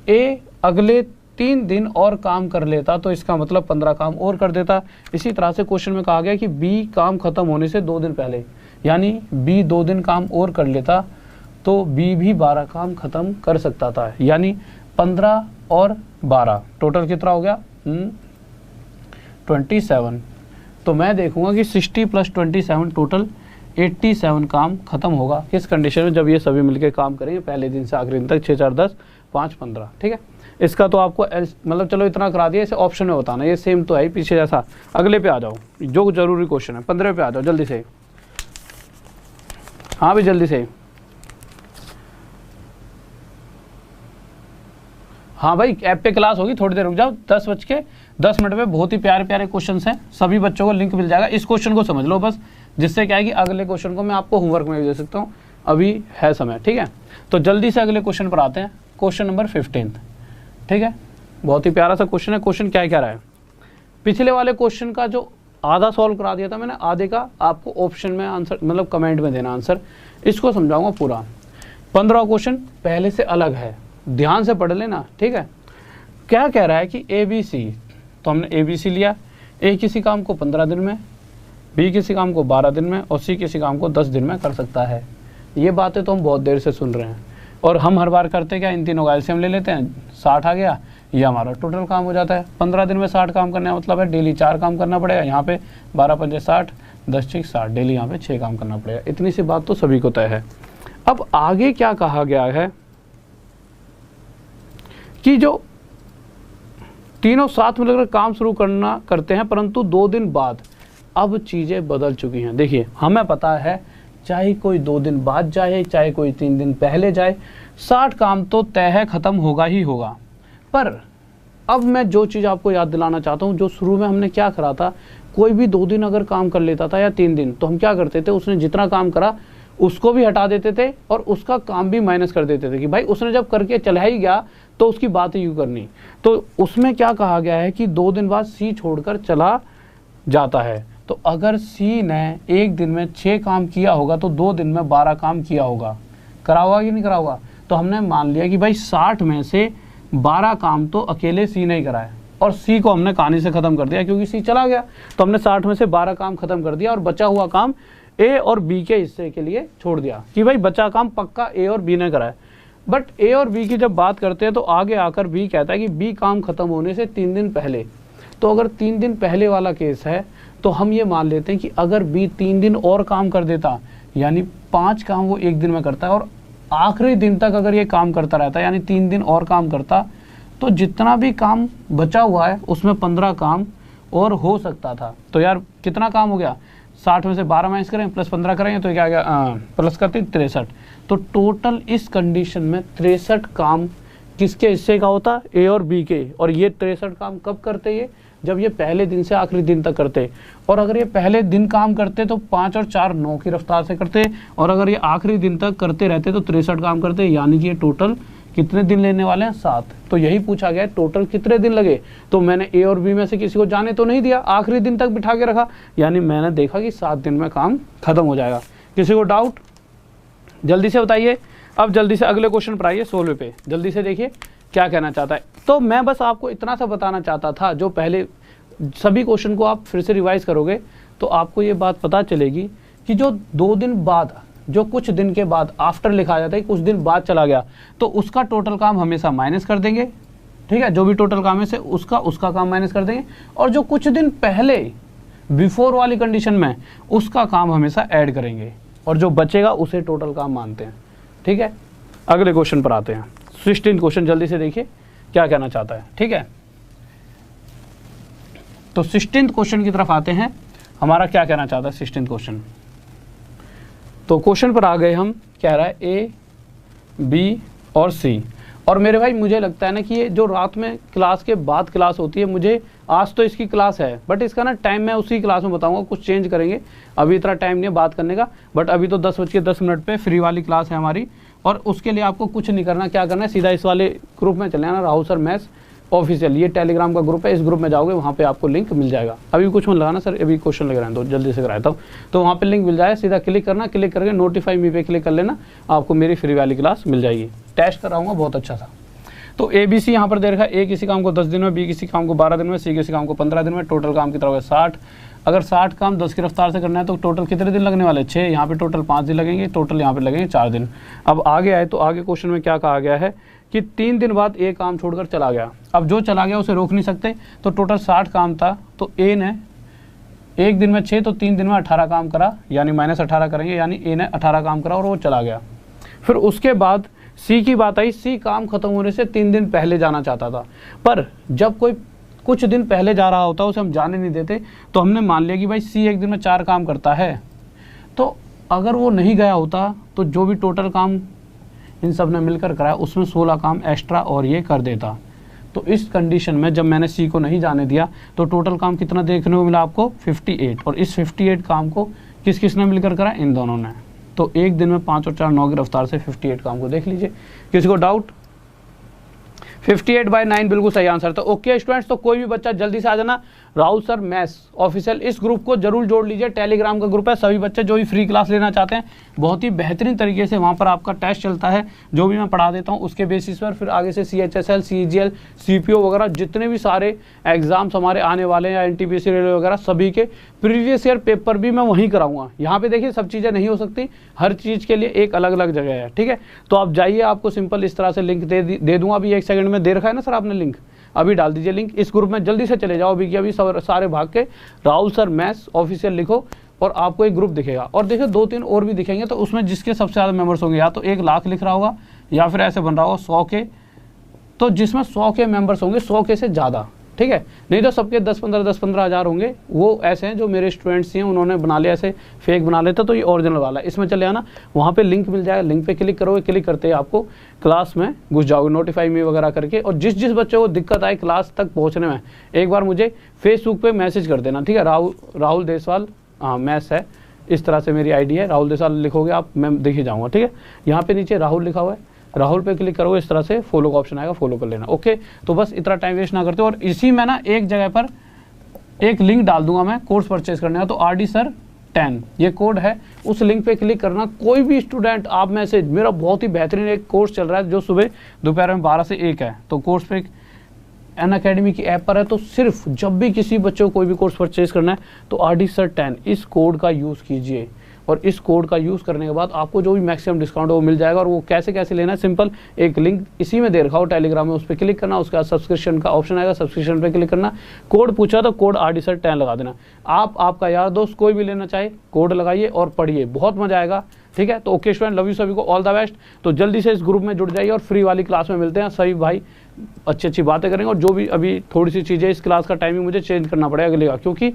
ए अगले 3 दिन और काम कर लेता तो इसका मतलब 15 काम और कर देता। इसी तरह से क्वेश्चन में कहा गया कि बी काम खत्म होने से 2 दिन पहले, यानी बी 2 दिन काम और कर लेता तो बी भी 12 काम खत्म कर सकता था। यानी 15 और 12 टोटल कितना हो गया 27। तो मैं देखूंगा कि 60 + 27 टोटल 87 काम खत्म होगा। किस कंडीशन में, जब ये सभी मिलके काम करेंगे पहले दिन से आखिरी दिन तक, 6 4 10 5 15। ठीक है, इसका तो आपको मतलब चलो इतना करा दिया, इसे ऑप्शन में बताना, ये सेम तो है ही पीछे जैसा। अगले पे आ जाओ, जो जरूरी क्वेश्चन है 15 पे आ जाओ जल्दी से। हाँ भी जल्दी से। हाँ भाई, ऐप पे क्लास होगी, थोड़ी देर रुक जाओ, 10:10 पे बहुत ही प्यारे प्यारे क्वेश्चंस हैं, सभी बच्चों को लिंक मिल जाएगा। इस क्वेश्चन को समझ लो बस, जिससे क्या है कि अगले क्वेश्चन को मैं आपको होमवर्क में भी दे सकता हूँ, अभी है समय। ठीक है, तो जल्दी से अगले क्वेश्चन पर आते हैं, क्वेश्चन नंबर 15। ठीक है, बहुत ही प्यारा सा क्वेश्चन है। क्वेश्चन क्या कह रहा है, पिछले वाले क्वेश्चन का जो आधा सॉल्व करा दिया था मैंने, आधे का आपको ऑप्शन में आंसर, मतलब कमेंट में देना आंसर, इसको समझाऊंगा पूरा। 15 क्वेश्चन पहले से अलग है, ध्यान से पढ़ लेना। ठीक है, क्या कह रहा है कि ABC, तो हमने ABC लिया, A किसी काम को 15 दिन में, B किसी काम को 12 दिन में और C किसी काम को 10 दिन में कर सकता है। ये बातें तो हम बहुत देर से सुन रहे हैं और हम हर बार करते क्या, इन तीनों का एलसीएम ले लेते हैं, 60 आ गया, ये हमारा टोटल काम हो जाता है। 15 दिन में 60 काम करने का मतलब है डेली 4 काम करना पड़ेगा, यहाँ पे 12 × 5 = 60, 10 × 6 = 60, डेली यहाँ पे 6 काम करना पड़ेगा। इतनी सी बात तो सभी को तय है। अब आगे क्या कहा गया है कि जो तीनों साथ मिलकर काम शुरू करते हैं, परंतु 2 दिन बाद अब चीज़ें बदल चुकी हैं। देखिए, हमें पता है चाहे कोई 2 दिन बाद जाए, चाहे कोई 3 दिन पहले जाए, 60 काम तो तय है, ख़त्म होगा ही होगा। पर अब मैं जो चीज़ आपको याद दिलाना चाहता हूँ, जो शुरू में हमने क्या करा था, कोई भी 2 दिन अगर काम कर लेता था या 3 दिन, तो हम क्या करते थे, उसने जितना काम करा उसको भी हटा देते थे और उसका काम भी माइनस कर देते थे कि भाई उसने जब करके चला ही गया तो उसकी बात ही क्यों करनी। तो उसमें क्या कहा गया है कि 2 दिन बाद C छोड़कर चला जाता है। तो अगर C ने एक दिन में 6 काम किया होगा तो 2 दिन में 12 काम किया होगा, करा होगा कि नहीं करा होगा। तो हमने मान लिया कि भाई 60 में से 12 काम तो अकेले C ने ही करा है और C को हमने कहानी से ख़त्म कर दिया क्योंकि C चला गया। तो हमने 60 में से 12 काम ख़त्म कर दिया और बचा हुआ काम A और B के हिस्से के लिए छोड़ दिया कि भाई बचा काम पक्का A और B ने करा है। बट A और B की जब बात करते हैं तो आगे आकर B कहता है कि B काम खत्म होने से 3 दिन पहले। तो अगर 3 दिन पहले वाला केस है तो हम ये मान लेते हैं कि अगर B 3 दिन और काम कर देता, यानी 5 काम वो एक दिन में करता है और आखिरी दिन तक अगर ये काम करता रहता है, यानी 3 दिन और काम करता, तो जितना भी काम बचा हुआ है उसमें 15 काम और हो सकता था। तो यार कितना काम हो गया, 60 में से 12 माइनस करें प्लस 15 करेंगे तो क्या आ गया, प्लस करते 63। तो टोटल इस कंडीशन में 63 काम किसके हिस्से का होता, ए और बी के। और ये 63 काम कब करते, ये जब ये पहले दिन से आखिरी दिन तक करते। और अगर ये पहले दिन काम करते तो 5 और 4 9 की रफ्तार से करते, और अगर ये आखिरी दिन तक करते रहते तो 63 काम करते, यानी कि ये टोटल कितने दिन लेने वाले हैं, 7। तो यही पूछा गया है टोटल कितने दिन लगे। तो मैंने ए और बी में से किसी को जाने तो नहीं दिया, आखिरी दिन तक बिठा के रखा, यानी मैंने देखा कि 7 दिन में काम खत्म हो जाएगा। किसी को डाउट जल्दी से बताइए। अब जल्दी से अगले क्वेश्चन पर आइए, 16 पे जल्दी से देखिए क्या कहना चाहता है। तो मैं बस आपको इतना सा बताना चाहता था, जो पहले सभी क्वेश्चन को आप फिर से रिवाइज करोगे तो आपको ये बात पता चलेगी कि जो 2 दिन बाद, जो कुछ दिन के बाद आफ्टर लिखा जाता है, कुछ दिन बाद चला गया, तो उसका टोटल काम हमेशा माइनस कर देंगे। ठीक है, जो भी टोटल काम है से उसका काम माइनस कर देंगे, और जो कुछ दिन पहले बिफोर वाली कंडीशन में उसका काम हमेशा ऐड करेंगे, और जो बचेगा उसे टोटल काम मानते हैं। ठीक है, अगले क्वेश्चन पर आते हैं, 16 क्वेश्चन जल्दी से देखिए क्या कहना चाहता है। ठीक है, तो 16 क्वेश्चन की तरफ आते हैं, हमारा क्या कहना चाहता है 16 क्वेश्चन। तो क्वेश्चन पर आ गए हम, कह रहा है ए, बी और सी। और मेरे भाई मुझे लगता है ना कि ये जो रात में क्लास के बाद क्लास होती है, मुझे आज तो इसकी क्लास है बट इसका ना टाइम मैं उसी क्लास में बताऊंगा, कुछ चेंज करेंगे, अभी इतना टाइम नहीं है बात करने का। बट अभी तो 10:10 पे फ्री वाली क्लास है हमारी, और उसके लिए आपको कुछ नहीं करना, क्या करना है, सीधा इस वाले ग्रुप में चले आना, राहुल सर मैथ्स ऑफिशियल, ये टेलीग्राम का ग्रुप है, इस ग्रुप में जाओगे वहाँ पे आपको लिंक मिल जाएगा। अभी कुछ मत लगाना सर, अभी क्वेश्चन लग रहे हैं तो जल्दी से कराता हूँ, तो वहाँ पे लिंक मिल जाएगा, सीधा क्लिक करना, क्लिक करके नोटिफाई मी पे क्लिक कर लेना, आपको मेरी फ्री वाली क्लास मिल जाएगी। टेस्ट कराऊंगा बहुत अच्छा था। तो ABC यहाँ पर दे रखा है, A किसी काम को 10 दिन में, B किसी काम को 12 दिन में, C किसी काम को 15 दिन में, टोटल काम कितना होगा 60। अगर 60 काम 10 की रफ्तार से करना है तो टोटल कितने दिन लगने वाले, 6, यहाँ पे टोटल 5 दिन लगेंगे, टोटल यहाँ पे लगेंगे 4 दिन। अब आगे आए तो आगे क्वेश्चन में क्या कहा गया है कि 3 दिन बाद A काम छोड़कर चला गया। अब जो चला गया उसे रोक नहीं सकते, तो टोटल 60 काम था, तो A ने एक दिन में 6 तो 3 दिन में 18 काम करा, यानी -18 करेंगे, यानी A ने 18 काम करा और वो चला गया। फिर उसके बाद C की बात आई, C काम खत्म होने से 3 दिन पहले जाना चाहता था, पर जब कोई कुछ दिन पहले जा रहा होता है उसे हम जाने नहीं देते, तो हमने मान लिया कि भाई C एक दिन में 4 काम करता है, तो अगर वो नहीं गया होता तो जो भी टोटल काम इन सब ने मिलकर कराया उसमें 16 काम एक्स्ट्रा और ये कर देता। तो इस कंडीशन में जब मैंने C को नहीं जाने दिया तो टोटल काम कितना देखने को मिला आपको 58, और इस 58 काम को किस किस ने मिलकर करा, इन दोनों ने। तो एक दिन में 5 और 4 9 की रफ्तार से 58 काम को देख लीजिए। किसी को डाउट? 58/9 बिल्कुल सही आंसर था। ओके स्टूडेंट्स, तो कोई भी बच्चा जल्दी से आ जाना, राहुल सर मैथ्स ऑफिशियल इस ग्रुप को जरूर जोड़ लीजिए, टेलीग्राम का ग्रुप है, सभी बच्चे जो भी फ्री क्लास लेना चाहते हैं बहुत ही बेहतरीन तरीके से वहाँ पर आपका टेस्ट चलता है, जो भी मैं पढ़ा देता हूँ उसके बेसिस पर फिर आगे से CHSL, CGL, CPO वगैरह जितने भी सारे एग्जाम्स हमारे आने वाले हैं या NTPC रेलवे वगैरह सभी के प्रीवियस ईयर पेपर भी मैं वहीं कराऊंगा। यहाँ पे देखिए सब चीज़ें नहीं हो सकती, हर चीज़ के लिए एक अलग अलग जगह है, ठीक है। तो आप जाइए, आपको सिंपल इस तरह से लिंक दे दूंगा, अभी 1 सेकंड में दे रखा है ना सर आपने लिंक, अभी डाल दीजिए लिंक, इस ग्रुप में जल्दी से चले जाओ अभी कि अभी सारे भाग के राहुल सर मैथ्स ऑफिशियल लिखो और आपको एक ग्रुप दिखेगा, और देखिए 2-3 और भी दिखेंगे, तो उसमें जिसके सबसे ज़्यादा मेंबर्स होंगे या तो 1 लाख लिख रहा होगा या फिर ऐसे बन रहा होगा 100 के, तो जिसमें 100 के मेंबर्स होंगे, 100 के से ज़्यादा, ठीक है, नहीं तो सबके 10-15 हज़ार होंगे। वो ऐसे हैं जो मेरे स्टूडेंट्स हैं, उन्होंने बना लिया, ऐसे फेक बना लेता, तो ये ओरिजिनल वाला है। इसमें चले आना, वहाँ पे लिंक मिल जाएगा, लिंक पे क्लिक करोगे, क्लिक करते ही आपको क्लास में घुस जाओगे नोटिफाई मी वगैरह करके। और जिस बच्चे को दिक्कत आए क्लास तक पहुँचने में, एक बार मुझे फेसबुक पे मैसेज कर देना, ठीक है, राहुल देसवाल, हाँ मैथ्स है, इस तरह से मेरी ID है, राहुल देसवाल लिखोगे आप, मैं दिख ही जाऊँगा, ठीक है। यहाँ पे नीचे राहुल लिखा हुआ है, राहुल पे क्लिक करोगे, इस तरह से फॉलो का ऑप्शन आएगा, फॉलो कर लेना। ओके, तो बस इतना टाइम वेस्ट ना करते, और इसी में ना एक जगह पर एक लिंक डाल दूंगा मैं कोर्स परचेज करने का, तो RD सर 10 ये कोड है, उस लिंक पे क्लिक करना। कोई भी स्टूडेंट आप में से, मेरा बहुत ही बेहतरीन एक कोर्स चल रहा है जो सुबह दोपहर में 12 से 1 है, तो कोर्स पे अनअकैडमी की ऐप पर है, तो सिर्फ जब भी किसी बच्चे को कोई भी कोर्स परचेज करना है तो RD सर 10 इस कोड का यूज़ कीजिए, और इस कोड का यूज़ करने के बाद आपको जो भी मैक्सिमम डिस्काउंट है वो मिल जाएगा। और वो कैसे लेना है, सिंपल एक लिंक इसी में दे रखा हो टेलीग्राम में, उस पर क्लिक करना, उसके बाद सब्सक्रिप्शन का ऑप्शन आएगा, सब्सक्रिप्शन पे क्लिक करना, कोड पूछा तो कोड RD सर 10 लगा देना। आपका यार दोस्त कोई भी लेना चाहे कोड लगाइए और पढ़िए, बहुत मजा आएगा, ठीक है। तो ओके स्टूडेंट, लव यू सभी को, ऑल द बेस्ट। तो जल्दी से इस ग्रुप में जुड़ जाइए और फ्री वाली क्लास में मिलते हैं, सभी भाई अच्छी बातें करेंगे। और जो भी अभी थोड़ी सी चीज़ें, इस क्लास का टाइमिंग मुझे चेंज करना पड़ेगा अगले का, क्योंकि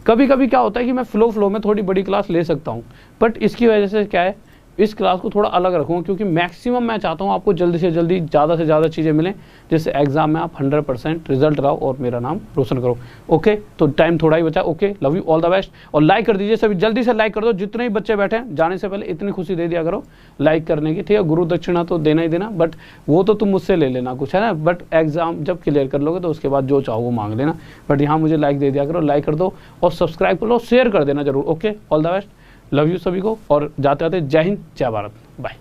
कभी कभी क्या होता है कि मैं फ्लो में थोड़ी बड़ी क्लास ले सकता हूँ, बट इसकी वजह से क्या है, इस क्लास को थोड़ा अलग रखूँगा, क्योंकि मैक्सिमम मैं चाहता हूँ आपको जल्दी से जल्दी ज़्यादा से ज़्यादा चीज़ें मिलें, जिससे एग्जाम में आप 100% रिजल्ट लाओ और मेरा नाम रोशन करो। ओके, तो टाइम थोड़ा ही बचा। Okay, love you, all the best. और लाइक कर दीजिए सभी, जल्दी से लाइक कर दो, जितने ही बच्चे बैठे हैं, जाने से पहले इतनी खुशी दे दिया करो लाइक करने की, ठीक है। गुरु दक्षिणा तो देना ही देना, बट वो तो तुम मुझसे ले लेना कुछ, है ना, बट एग्जाम जब क्लियर कर लोगे तो उसके बाद जो चाहो वो मांग लेना, बट यहाँ मुझे लाइक दे दिया करो, लाइक कर दो और सब्सक्राइब कर लो, शेयर कर देना जरूर। Okay, all the best, love you सभी को, और जाते जाते जय हिंद, जय भारत, बाय।